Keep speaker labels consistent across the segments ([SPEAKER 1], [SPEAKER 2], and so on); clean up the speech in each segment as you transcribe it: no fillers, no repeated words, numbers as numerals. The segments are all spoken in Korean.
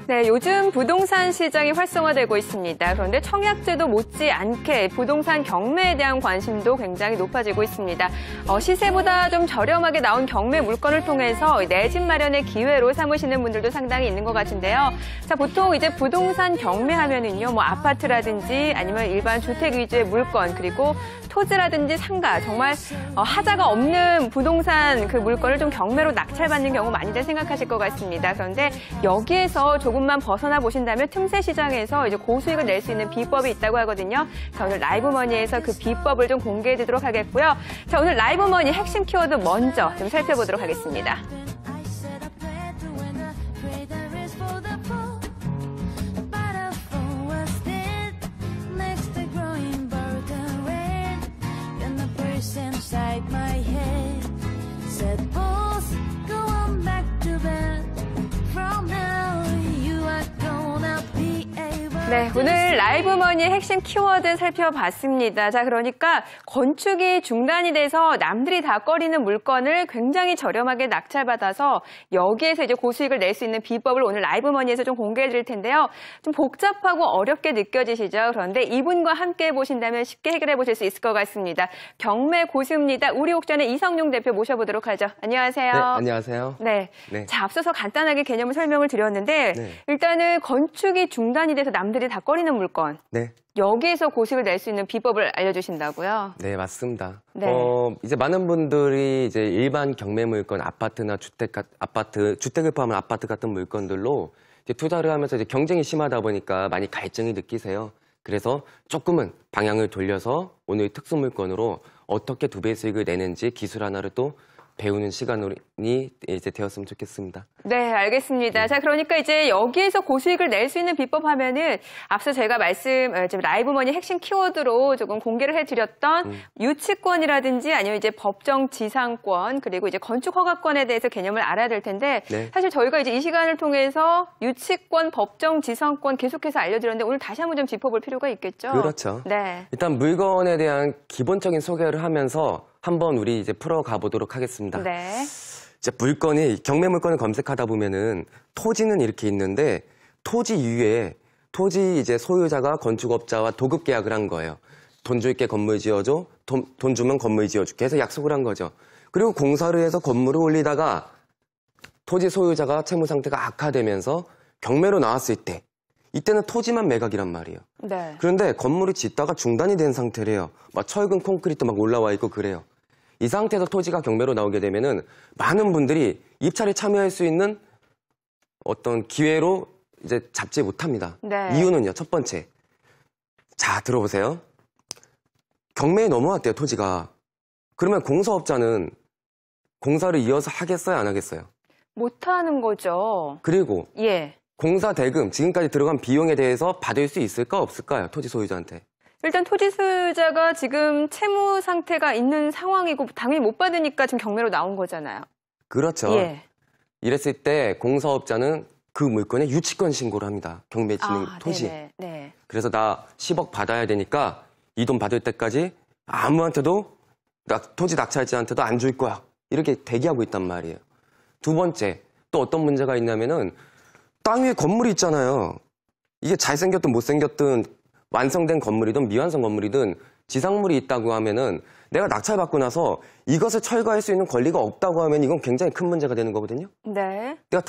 [SPEAKER 1] 네, 요즘 부동산 시장이 활성화되고 있습니다. 그런데 청약제도 못지않게 부동산 경매에 대한 관심도 굉장히 높아지고 있습니다. 시세보다 좀 저렴하게 나온 경매 물건을 통해서 내 집 마련의 기회로 삼으시는 분들도 상당히 있는 것 같은데요. 자, 보통 이제 부동산 경매하면은요, 뭐 아파트라든지 아니면 일반 주택 위주의 물건, 그리고 토지라든지 상가, 정말 하자가 없는 부동산 그 물건을 좀 경매로 낙찰받는 경우 많이들 생각하실 것 같습니다. 그런데 여기에서 조금만 벗어나 보신다면 틈새 시장에서 이제 고수익을 낼 수 있는 비법이 있다고 하거든요. 자, 오늘 라이브머니에서 그 비법을 좀 공개해 드리도록 하겠고요. 자, 오늘 라이브머니 핵심 키워드 먼저 좀 살펴보도록 하겠습니다. 네, 오늘 라이브머니의 핵심 키워드 살펴봤습니다. 자, 그러니까 건축이 중단이 돼서 남들이 다 꺼리는 물건을 굉장히 저렴하게 낙찰받아서 여기에서 이제 고수익을 낼 수 있는 비법을 오늘 라이브머니에서 좀 공개해 드릴 텐데요. 좀 복잡하고 어렵게 느껴지시죠? 그런데 이분과 함께 보신다면 쉽게 해결해 보실 수 있을 것 같습니다. 경매 고수입니다. 우리옥션의 이성용 대표 모셔보도록 하죠. 안녕하세요.
[SPEAKER 2] 네, 안녕하세요.
[SPEAKER 1] 네. 자, 앞서서 간단하게 개념을 설명을 드렸는데 일단은 건축이 중단이 돼서 남들이 다 꺼리는 물건. 네. 여기에서 고수익을 낼 수 있는 비법을 알려주신다고요?
[SPEAKER 2] 네, 맞습니다.
[SPEAKER 1] 네.
[SPEAKER 2] 이제 많은 분들이 이제 일반 경매 물건, 아파트나 주택을 포함한 아파트 같은 물건들로 이제 투자를 하면서 이제 경쟁이 심하다 보니까 많이 갈증이 느끼세요. 그래서 조금은 방향을 돌려서 오늘 특수 물건으로 어떻게 2배 수익을 내는지 기술 하나를 또 배우는 시간이 이제 되었으면 좋겠습니다.
[SPEAKER 1] 네, 알겠습니다. 자, 그러니까 이제 여기에서 고수익을 낼 수 있는 비법 하면은 앞서 제가 지금 라이브머니 핵심 키워드로 조금 공개를 해드렸던 유치권이라든지 아니면 이제 법정 지상권 그리고 이제 건축 허가권에 대해서 개념을 알아야 될 텐데 사실 저희가 이제 이 시간을 통해서 유치권, 법정 지상권 계속해서 알려드렸는데 오늘 다시 한번 좀 짚어볼 필요가 있겠죠?
[SPEAKER 2] 그렇죠.
[SPEAKER 1] 네.
[SPEAKER 2] 일단 물건에 대한 기본적인 소개를 하면서 한번 우리 이제 풀어가 보도록 하겠습니다.
[SPEAKER 1] 네.
[SPEAKER 2] 이제 경매 물건을 검색하다 보면은 토지는 이렇게 있는데 토지 위에 토지 이제 소유자가 건축업자와 도급 계약을 한 거예요. 돈 줄게 건물 지어줘, 돈 주면 건물 지어줄게 해서 약속을 한 거죠. 그리고 공사를 해서 건물을 올리다가 토지 소유자가 채무 상태가 악화되면서 경매로 나왔을 때 이때는 토지만 매각이란 말이에요. 네. 그런데 건물을 짓다가 중단이 된 상태래요. 막 철근 콘크리트 막 올라와 있고 그래요. 이 상태에서 토지가 경매로 나오게 되면은 많은 분들이 입찰에 참여할 수 있는 어떤 기회로 이제 잡지 못합니다. 네. 이유는요, 첫 번째. 자, 들어보세요. 경매에 넘어왔대요, 토지가. 그러면 공사업자는 공사를 이어서 하겠어요, 안 하겠어요?
[SPEAKER 1] 못하는 거죠.
[SPEAKER 2] 그리고 공사 대금, 지금까지 들어간 비용에 대해서 받을 수 있을까, 없을까요, 토지 소유자한테?
[SPEAKER 1] 일단 토지 소유자가 지금 채무 상태가 있는 상황이고 당연히 못 받으니까 지금 경매로 나온 거잖아요.
[SPEAKER 2] 그렇죠. 이랬을 때 공사업자는 그 물건에 유치권 신고를 합니다. 경매 진행 토지에. 네. 그래서 나 10억 받아야 되니까 이 돈 받을 때까지 아무한테도 토지 낙찰자한테도 안 줄 거야. 이렇게 대기하고 있단 말이에요. 두 번째, 또 어떤 문제가 있냐면은 땅 위에 건물이 있잖아요. 이게 잘생겼든 못생겼든 완성된 건물이든 미완성 건물이든 지상물이 있다고 하면은 내가 낙찰받고 나서 이것을 철거할 수 있는 권리가 없다고 하면 이건 굉장히 큰 문제가 되는 거거든요. 네. 내가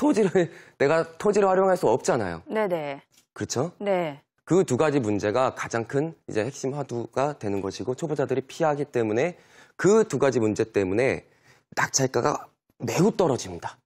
[SPEAKER 2] 토지를 활용할 수 없잖아요. 네네. 그렇죠? 네. 그 두 가지 문제가 가장 큰 이제 핵심 화두가 되는 것이고 초보자들이 피하기 때문에 그 두 가지 문제 때문에 낙찰가가 매우 떨어집니다.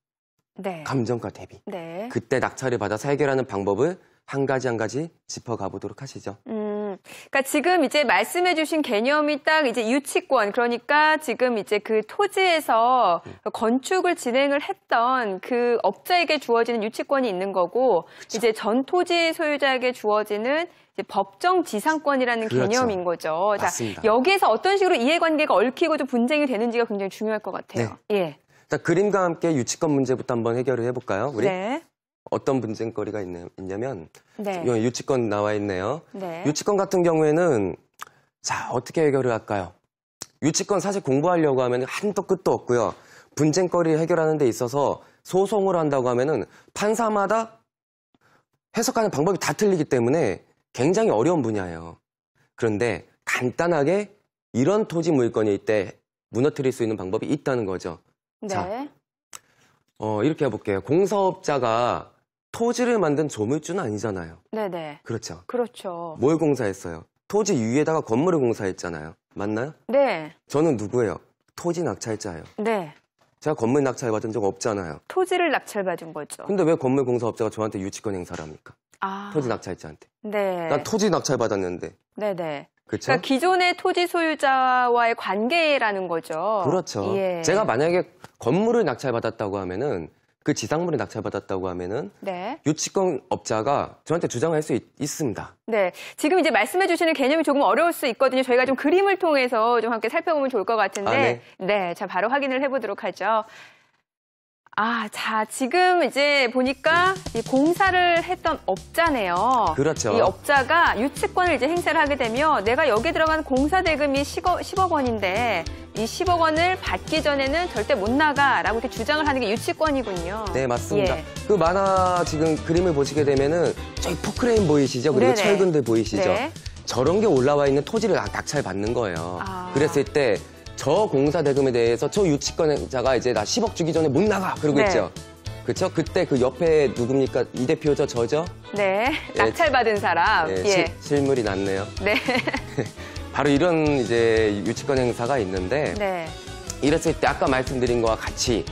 [SPEAKER 2] 네. 감정가 대비. 네. 그때 낙찰을 받아서 해결하는 방법을 한 가지 짚어가 보도록 하시죠.
[SPEAKER 1] 그러니까 지금 이제 말씀해 주신 개념이 딱 이제 유치권, 그러니까 지금 이제 그 토지에서 건축을 진행을 했던 그 업자에게 주어지는 유치권이 있는 거고, 그렇죠. 이제 전 토지 소유자에게 주어지는 이제 법정 지상권이라는 개념인 거죠.
[SPEAKER 2] 맞습니다.
[SPEAKER 1] 자, 여기에서 어떤 식으로 이해관계가 얽히고 좀 분쟁이 되는지가 굉장히 중요할 것 같아요. 네.
[SPEAKER 2] 자, 그림과 함께 유치권 문제부터 한번 해결을 해볼까요? 우리?
[SPEAKER 1] 네.
[SPEAKER 2] 어떤 분쟁거리가 있냐면 유치권 나와 있네요. 유치권 같은 경우에는 자, 어떻게 해결을 할까요? 유치권 사실 공부하려고 하면 한도 끝도 없고요. 분쟁거리를 해결하는 데 있어서 소송을 한다고 하면은 판사마다 해석하는 방법이 다 틀리기 때문에 굉장히 어려운 분야예요. 그런데 간단하게 이런 토지 물건일 때 무너뜨릴 수 있는 방법이 있다는 거죠.
[SPEAKER 1] 네.
[SPEAKER 2] 자, 이렇게 해볼게요. 공사업자가 토지를 만든 조물주는 아니잖아요.
[SPEAKER 1] 네네.
[SPEAKER 2] 그렇죠.
[SPEAKER 1] 그렇죠.
[SPEAKER 2] 뭘 공사했어요? 토지 위에다가 건물을 공사했잖아요. 맞나요?
[SPEAKER 1] 네.
[SPEAKER 2] 저는 누구예요? 토지 낙찰자예요.
[SPEAKER 1] 네.
[SPEAKER 2] 제가 건물 낙찰 받은 적 없잖아요.
[SPEAKER 1] 토지를 낙찰받은 거죠.
[SPEAKER 2] 근데 왜 건물 공사업자가 저한테 유치권 행사를 합니까?
[SPEAKER 1] 아.
[SPEAKER 2] 토지 낙찰자한테.
[SPEAKER 1] 네.
[SPEAKER 2] 난 토지 낙찰 받았는데.
[SPEAKER 1] 네네.
[SPEAKER 2] 그렇죠?
[SPEAKER 1] 그러니까 기존의 토지 소유자와의 관계라는 거죠.
[SPEAKER 2] 그렇죠.
[SPEAKER 1] 예.
[SPEAKER 2] 제가 만약에 건물을 낙찰받았다고 하면은 그 지상물을 낙찰받았다고 하면은
[SPEAKER 1] 네.
[SPEAKER 2] 유치권 업자가 저한테 주장할 수 있습니다.
[SPEAKER 1] 네. 지금 이제 말씀해 주시는 개념이 조금 어려울 수 있거든요. 저희가 좀 그림을 통해서 좀 함께 살펴보면 좋을 것 같은데.
[SPEAKER 2] 아, 네.
[SPEAKER 1] 네. 자, 바로 확인을 해보도록 하죠. 아, 자, 지금 이제 보니까 이 공사를 했던 업자네요.
[SPEAKER 2] 그렇죠.
[SPEAKER 1] 이 업자가 유치권을 이제 행사를 하게 되면 내가 여기에 들어간 공사 대금이 10억 원인데 이 10억 원을 받기 전에는 절대 못 나가라고 이렇게 주장을 하는 게 유치권이군요.
[SPEAKER 2] 네, 맞습니다.
[SPEAKER 1] 예.
[SPEAKER 2] 그 만화 지금 그림을 보시게 되면은 저기 포크레인 보이시죠? 그리고
[SPEAKER 1] 네네.
[SPEAKER 2] 철근들 보이시죠?
[SPEAKER 1] 네.
[SPEAKER 2] 저런 게 올라와 있는 토지를 낙찰 받는 거예요.
[SPEAKER 1] 아.
[SPEAKER 2] 그랬을 때 저 공사 대금에 대해서 저 유치권자가 이제 나 10억 주기 전에 못 나가 그러고
[SPEAKER 1] 네.
[SPEAKER 2] 있죠. 그렇죠? 그때 그 옆에 누굽니까? 이 대표죠, 저죠?
[SPEAKER 1] 네. 낙찰받은 사람.
[SPEAKER 2] 예,
[SPEAKER 1] 예.
[SPEAKER 2] 실물이 났네요.
[SPEAKER 1] 네.
[SPEAKER 2] 바로 이런 이제 유치권 행사가 있는데
[SPEAKER 1] 네.
[SPEAKER 2] 이랬을 때 아까 말씀드린 거와 같이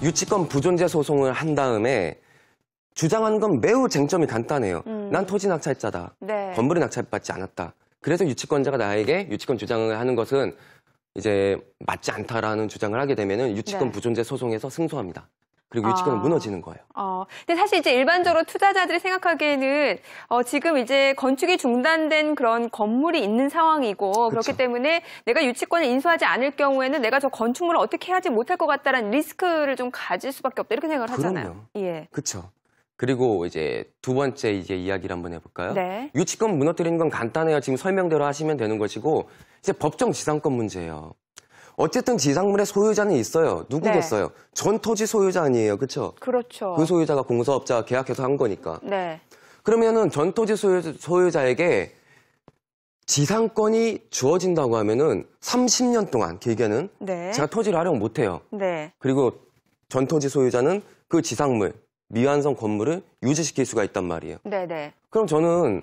[SPEAKER 2] 유치권 부존재 소송을 한 다음에 주장하는 건 매우 쟁점이 간단해요. 난 토지 낙찰자다.
[SPEAKER 1] 네.
[SPEAKER 2] 건물을 낙찰받지 않았다. 그래서 유치권자가 나에게 유치권 주장을 하는 것은 이제 맞지 않다라는 주장을 하게 되면은 유치권
[SPEAKER 1] 네.
[SPEAKER 2] 부존재 소송에서 승소합니다. 그리고 유치권은 무너지는 거예요.
[SPEAKER 1] 근데 사실 이제 일반적으로 투자자들이 생각하기에는 지금 이제 건축이 중단된 그런 건물이 있는 상황이고
[SPEAKER 2] 그렇죠.
[SPEAKER 1] 그렇기 때문에 내가 유치권을 인수하지 않을 경우에는 내가 저 건축물을 어떻게 해야지 못할 것 같다라는 리스크를 좀 가질 수밖에 없다 이렇게 생각을 하잖아요. 예.
[SPEAKER 2] 그렇죠. 그리고 이제 두 번째 이제 이야기를 한번 해볼까요?
[SPEAKER 1] 네.
[SPEAKER 2] 유치권 무너뜨리는 건 간단해요. 지금 설명대로 하시면 되는 것이고 이제 법정 지상권 문제예요. 어쨌든 지상물의 소유자는 있어요. 누구겠어요? 네. 전 토지 소유자 아니에요. 그렇죠?
[SPEAKER 1] 그렇죠.
[SPEAKER 2] 그 소유자가 공사업자와 계약해서 한 거니까.
[SPEAKER 1] 네.
[SPEAKER 2] 그러면은 전 토지 소유자에게 지상권이 주어진다고 하면은 30년 동안 길게는
[SPEAKER 1] 네.
[SPEAKER 2] 제가 토지를 활용 못 해요.
[SPEAKER 1] 네.
[SPEAKER 2] 그리고 전 토지 소유자는 그 지상물 미완성 건물을 유지시킬 수가 있단 말이에요.
[SPEAKER 1] 네네.
[SPEAKER 2] 그럼 저는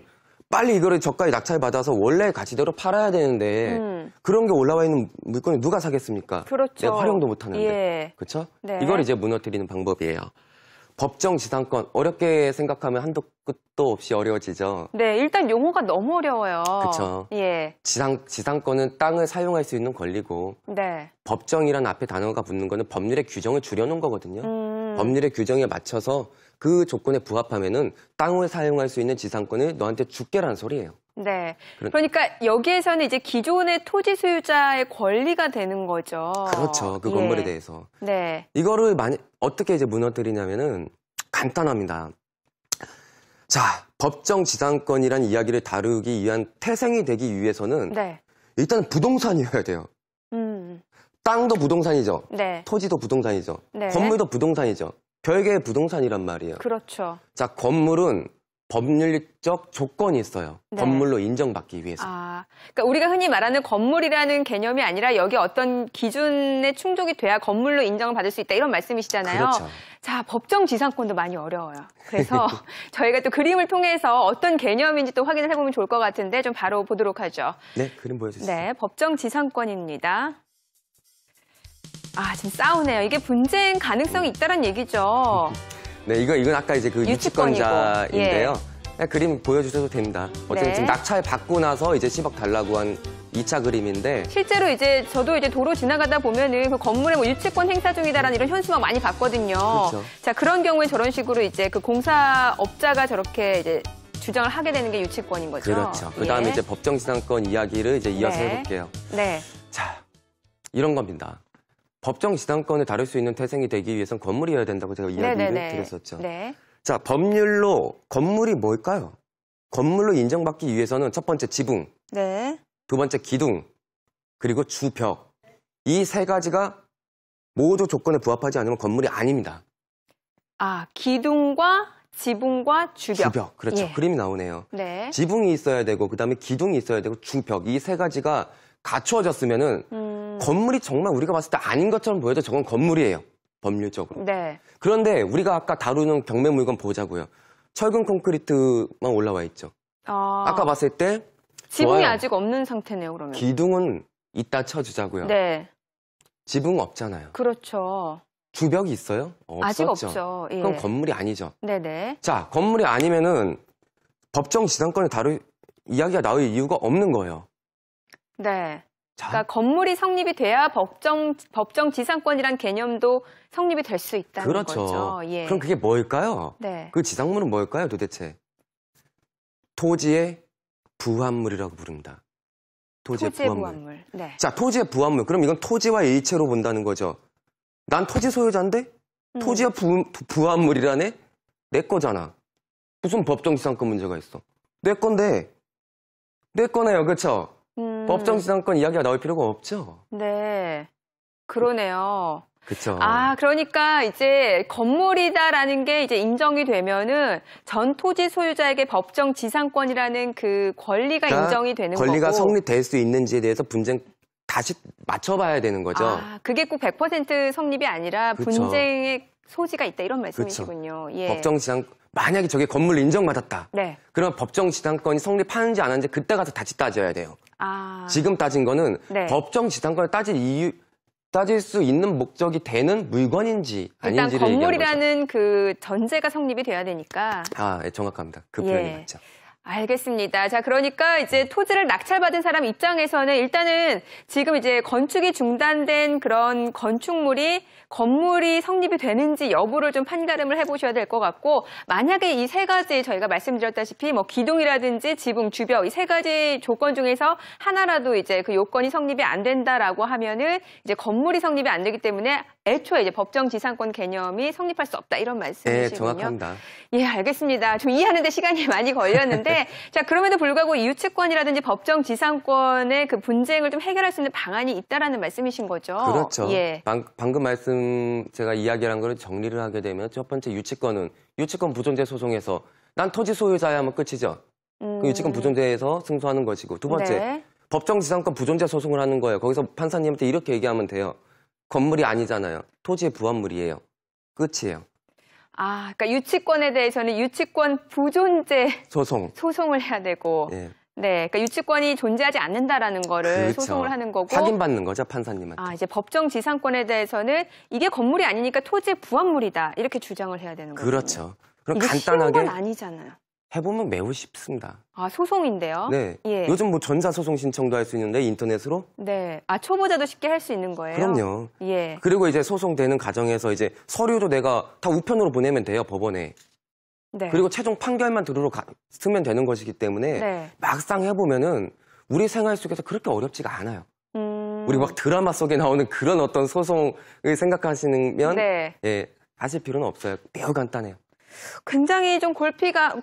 [SPEAKER 2] 빨리 이거를 저가에 낙찰받아서 원래 가치대로 팔아야 되는데 그런 게 올라와 있는 물건을 누가 사겠습니까?
[SPEAKER 1] 그렇죠.
[SPEAKER 2] 내가 활용도 못하는데.
[SPEAKER 1] 예.
[SPEAKER 2] 그렇죠?
[SPEAKER 1] 네.
[SPEAKER 2] 이걸 이제 무너뜨리는 방법이에요. 법정 지상권 어렵게 생각하면 한도 끝도 없이 어려워지죠.
[SPEAKER 1] 네, 일단 용어가 너무 어려워요.
[SPEAKER 2] 그렇죠.
[SPEAKER 1] 예.
[SPEAKER 2] 지상권은 땅을 사용할 수 있는 권리고
[SPEAKER 1] 네.
[SPEAKER 2] 법정이라는 앞에 단어가 붙는 거는 법률의 규정을 줄여놓은 거거든요. 법률의 규정에 맞춰서 그 조건에 부합하면은 땅을 사용할 수 있는 지상권을 너한테 줄게라는 소리예요.
[SPEAKER 1] 네. 그러니까 여기에서는 이제 기존의 토지 소유자의 권리가 되는 거죠.
[SPEAKER 2] 그렇죠. 그 건물에 대해서.
[SPEAKER 1] 네.
[SPEAKER 2] 이거를 어떻게 이제 무너뜨리냐면은 간단합니다. 자, 법정 지상권이라는 이야기를 다루기 위한 태생이 되기 위해서는
[SPEAKER 1] 네.
[SPEAKER 2] 일단 부동산이어야 돼요. 땅도 부동산이죠.
[SPEAKER 1] 네.
[SPEAKER 2] 토지도 부동산이죠.
[SPEAKER 1] 네.
[SPEAKER 2] 건물도 부동산이죠. 별개의 부동산이란 말이에요.
[SPEAKER 1] 그렇죠.
[SPEAKER 2] 자, 건물은 법률적 조건이 있어요.
[SPEAKER 1] 네.
[SPEAKER 2] 건물로 인정받기 위해서.
[SPEAKER 1] 그러니까 우리가 흔히 말하는 건물이라는 개념이 아니라 여기 어떤 기준에 충족이 돼야 건물로 인정을 받을 수 있다 이런 말씀이시잖아요.
[SPEAKER 2] 그렇죠.
[SPEAKER 1] 자, 법정 지상권도 많이 어려워요. 그래서 저희가 또 그림을 통해서 어떤 개념인지 또 확인을 해보면 좋을 것 같은데 좀 바로 보도록 하죠.
[SPEAKER 2] 네, 그림 보여주세요.
[SPEAKER 1] 네, 법정 지상권입니다. 지금 싸우네요. 이게 분쟁 가능성이 있다는 얘기죠.
[SPEAKER 2] 네, 이건 아까 이제 그 유치권자인데요.
[SPEAKER 1] 예.
[SPEAKER 2] 그림 보여주셔도 됩니다. 어쨌든
[SPEAKER 1] 네.
[SPEAKER 2] 지금 낙찰 받고 나서 이제 10억 달라고 한 2차 그림인데.
[SPEAKER 1] 실제로 저도 도로 지나가다 보면은 그 건물에 뭐 유치권 행사 중이다라는 이런 현수막 많이 봤거든요.
[SPEAKER 2] 그렇죠.
[SPEAKER 1] 자, 그런 경우에 저런 식으로 이제 그 공사업자가 저렇게 이제 주장을 하게 되는 게 유치권인 거죠.
[SPEAKER 2] 그렇죠. 그 다음에 이제 법정 지상권 이야기를 이제 이어서 해볼게요.
[SPEAKER 1] 네.
[SPEAKER 2] 자, 이런 겁니다. 법정 지상권을 다룰 수 있는 태생이 되기 위해서는 건물이어야 된다고 제가 이야기를 드렸었죠.
[SPEAKER 1] 네.
[SPEAKER 2] 자, 법률로 건물이 뭘까요? 건물로 인정받기 위해서는 첫 번째 지붕,
[SPEAKER 1] 네.
[SPEAKER 2] 두 번째 기둥, 그리고 주벽. 이 세 가지가 모두 조건에 부합하지 않으면 건물이 아닙니다.
[SPEAKER 1] 기둥과 지붕과 주벽.
[SPEAKER 2] 주벽, 그렇죠.
[SPEAKER 1] 예.
[SPEAKER 2] 그림이 나오네요.
[SPEAKER 1] 네.
[SPEAKER 2] 지붕이 있어야 되고 그다음에 기둥이 있어야 되고 주벽, 이 세 가지가 갖추어졌으면은 건물이 정말 우리가 봤을 때 아닌 것처럼 보여도 저건 건물이에요. 법률적으로.
[SPEAKER 1] 네.
[SPEAKER 2] 그런데 우리가 아까 다루는 경매 물건 보자고요. 철근 콘크리트만 올라와 있죠. 아까 봤을 때
[SPEAKER 1] 지붕이
[SPEAKER 2] 좋아요.
[SPEAKER 1] 아직 없는 상태네요, 그러면.
[SPEAKER 2] 기둥은 이따 쳐주자고요.
[SPEAKER 1] 네.
[SPEAKER 2] 지붕 없잖아요.
[SPEAKER 1] 그렇죠.
[SPEAKER 2] 주벽이 있어요? 없었죠.
[SPEAKER 1] 아직 없죠. 예.
[SPEAKER 2] 그럼 건물이 아니죠.
[SPEAKER 1] 네네.
[SPEAKER 2] 자, 건물이 아니면은 법정 지상권을 다룰 이야기가 나올 이유가 없는 거예요.
[SPEAKER 1] 네.
[SPEAKER 2] 자,
[SPEAKER 1] 그러니까 건물이 성립이 돼야 법정 지상권이란 개념도 성립이 될 수 있다는
[SPEAKER 2] 그렇죠.
[SPEAKER 1] 거죠. 예.
[SPEAKER 2] 그럼 그게 뭘까요?
[SPEAKER 1] 네.
[SPEAKER 2] 그 지상물은 뭘까요, 도대체? 토지의 부합물이라고 부릅니다. 토지의 부합물.
[SPEAKER 1] 네.
[SPEAKER 2] 자, 토지의 부합물. 그럼 이건 토지와 일체로 본다는 거죠. 난 토지 소유자인데 토지와 부합물이라네? 내 거잖아. 무슨 법정 지상권 문제가 있어. 내 건데. 내 거네요. 그렇죠? 법정 지상권 이야기가 나올 필요가 없죠.
[SPEAKER 1] 네. 그러네요.
[SPEAKER 2] 그렇죠.
[SPEAKER 1] 아, 그러니까 이제 건물이다라는 게 이제 인정이 되면은 전 토지 소유자에게 법정 지상권이라는 그 권리가
[SPEAKER 2] 그러니까
[SPEAKER 1] 인정이 되는
[SPEAKER 2] 권리가
[SPEAKER 1] 거고.
[SPEAKER 2] 성립될 수 있는지에 대해서 분쟁 다시 맞춰봐야 되는 거죠.
[SPEAKER 1] 아, 그게 꼭 100% 성립이 아니라
[SPEAKER 2] 그쵸.
[SPEAKER 1] 분쟁의 소지가 있다 이런 말씀이시군요. 예.
[SPEAKER 2] 법정 지상 만약에 저게 건물 인정받았다.
[SPEAKER 1] 네.
[SPEAKER 2] 그럼 법정 지상권이 성립하는지 안 하는지 그때 가서 다시 따져야 돼요.
[SPEAKER 1] 아.
[SPEAKER 2] 지금 따진 거는
[SPEAKER 1] 네.
[SPEAKER 2] 법정 지상권을 따질 수 있는 목적이 되는 물건인지
[SPEAKER 1] 일단
[SPEAKER 2] 아닌지를 얘기하는 거죠.
[SPEAKER 1] 건물이라는 그 전제가 성립이 돼야 되니까.
[SPEAKER 2] 아, 예, 정확합니다. 그
[SPEAKER 1] 예.
[SPEAKER 2] 표현이 맞죠.
[SPEAKER 1] 알겠습니다. 자, 그러니까 이제 토지를 낙찰받은 사람 입장에서는 일단은 지금 이제 건축이 중단된 그런 건물이 성립이 되는지 여부를 좀 판가름을 해보셔야 될 것 같고, 만약에 이 세 가지 저희가 말씀드렸다시피 뭐 기둥이라든지 지붕, 주벽 이 세 가지 조건 중에서 하나라도 이제 그 요건이 성립이 안 된다라고 하면은 이제 건물이 성립이 안 되기 때문에 애초에 이제 법정 지상권 개념이 성립할 수 없다 이런 말씀이시군요.
[SPEAKER 2] 네, 정확합니다.
[SPEAKER 1] 예, 알겠습니다. 좀 이해하는데 시간이 많이 걸렸는데, 자, 그럼에도 불구하고 유치권이라든지 법정 지상권의 그 분쟁을 좀 해결할 수 있는 방안이 있다라는 말씀이신 거죠.
[SPEAKER 2] 그렇죠.
[SPEAKER 1] 예.
[SPEAKER 2] 방금 제가 이야기한 거를 정리를 하게 되면 첫 번째 유치권 부존재 소송에서 난 토지 소유자야 하면 끝이죠. 그 유치권 부존재에서 승소하는 것이고, 두 번째
[SPEAKER 1] 네.
[SPEAKER 2] 법정 지상권 부존재 소송을 하는 거예요. 거기서 판사님한테 이렇게 얘기하면 돼요. 건물이 아니잖아요. 토지의 부합물이에요. 끝이에요.
[SPEAKER 1] 아, 그러니까 유치권에 대해서는 유치권 부존재 소송을 해야 되고,
[SPEAKER 2] 예.
[SPEAKER 1] 네, 그러니까 유치권이 존재하지 않는다라는 거를
[SPEAKER 2] 그렇죠.
[SPEAKER 1] 소송을 하는 거고,
[SPEAKER 2] 확인받는 거죠, 판사님한테.
[SPEAKER 1] 아, 이제 법정 지상권에 대해서는 이게 건물이 아니니까 토지의 부합물이다 이렇게 주장을 해야 되는 거죠.
[SPEAKER 2] 그렇죠. 그럼
[SPEAKER 1] 이게
[SPEAKER 2] 간단하게
[SPEAKER 1] 쉬운 건 아니잖아요.
[SPEAKER 2] 해보면 매우 쉽습니다.
[SPEAKER 1] 아, 소송인데요?
[SPEAKER 2] 네.
[SPEAKER 1] 예.
[SPEAKER 2] 요즘 뭐 전자소송 신청도 할 수 있는데 인터넷으로?
[SPEAKER 1] 네. 아, 초보자도 쉽게 할 수 있는 거예요?
[SPEAKER 2] 그럼요.
[SPEAKER 1] 예.
[SPEAKER 2] 그리고 이제 소송되는 과정에서 이제 서류도 내가 다 우편으로 보내면 돼요, 법원에.
[SPEAKER 1] 네.
[SPEAKER 2] 그리고 최종 판결만 쓰면 되는 것이기 때문에
[SPEAKER 1] 네.
[SPEAKER 2] 막상 해보면은 우리 생활 속에서 그렇게 어렵지가 않아요. 우리 막 드라마 속에 나오는 그런 어떤 소송을 생각하시면
[SPEAKER 1] 네.
[SPEAKER 2] 예, 하실 필요는 없어요. 매우 간단해요.
[SPEAKER 1] 굉장히 좀 골치가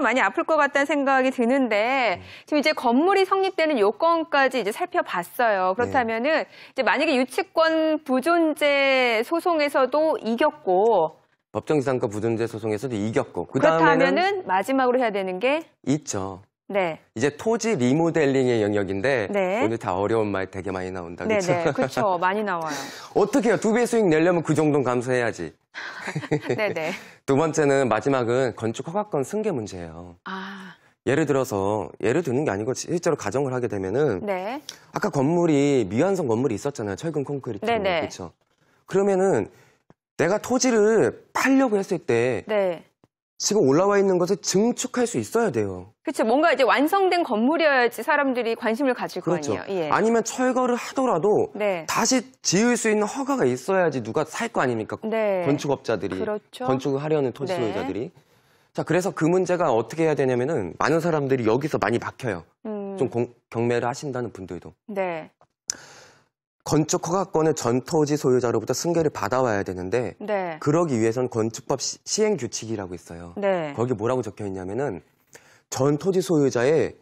[SPEAKER 1] 많이 아플 것 같다는 생각이 드는데, 지금 이제 건물이 성립되는 요건까지 이제 살펴봤어요. 그렇다면은, 이제 만약에 유치권 부존재 소송에서도 이겼고,
[SPEAKER 2] 법정지상권 부존재 소송에서도 이겼고,
[SPEAKER 1] 그렇다면은 마지막으로 해야 되는 게?
[SPEAKER 2] 있죠.
[SPEAKER 1] 네.
[SPEAKER 2] 이제 토지 리모델링의 영역인데,
[SPEAKER 1] 네.
[SPEAKER 2] 오늘 다 어려운 말 되게 많이 나온다. 그렇죠?
[SPEAKER 1] 네네. 그렇죠. 많이 나와요.
[SPEAKER 2] 어떻게 해요? 2배 수익 내려면 그 정도는 감수해야지.
[SPEAKER 1] 네네.
[SPEAKER 2] 두 번째는 마지막은 건축 허가권 승계 문제예요.
[SPEAKER 1] 아.
[SPEAKER 2] 예를 드는 게 아니고 실제로 가정을 하게 되면은
[SPEAKER 1] 네.
[SPEAKER 2] 아까 건물이 미완성 건물이 있었잖아요. 철근 콘크리트.
[SPEAKER 1] 네네.
[SPEAKER 2] 그렇죠. 그러면은 내가 토지를 팔려고 했을 때
[SPEAKER 1] 네.
[SPEAKER 2] 지금 올라와 있는 것을 증축할 수 있어야 돼요.
[SPEAKER 1] 그렇죠. 뭔가 이제 완성된 건물이어야지 사람들이 관심을 가질
[SPEAKER 2] 그렇죠.
[SPEAKER 1] 거 아니에요. 예.
[SPEAKER 2] 아니면 철거를 하더라도
[SPEAKER 1] 네.
[SPEAKER 2] 다시 지을 수 있는 허가가 있어야지 누가 살 거 아닙니까?
[SPEAKER 1] 네.
[SPEAKER 2] 건축업자들이.
[SPEAKER 1] 그렇죠.
[SPEAKER 2] 건축을 하려는 토지
[SPEAKER 1] 네.
[SPEAKER 2] 소유자들이. 자, 그래서 그 문제가 어떻게 해야 되냐면은 많은 사람들이 여기서 많이 막혀요. 좀 경매를 하신다는 분들도.
[SPEAKER 1] 네.
[SPEAKER 2] 건축 허가권을 전 토지 소유자로부터 승계를 받아와야 되는데
[SPEAKER 1] 네.
[SPEAKER 2] 그러기 위해서는 건축법 시행 규칙이라고 있어요.
[SPEAKER 1] 네.
[SPEAKER 2] 거기 뭐라고 적혀 있냐면은 전 토지 소유자의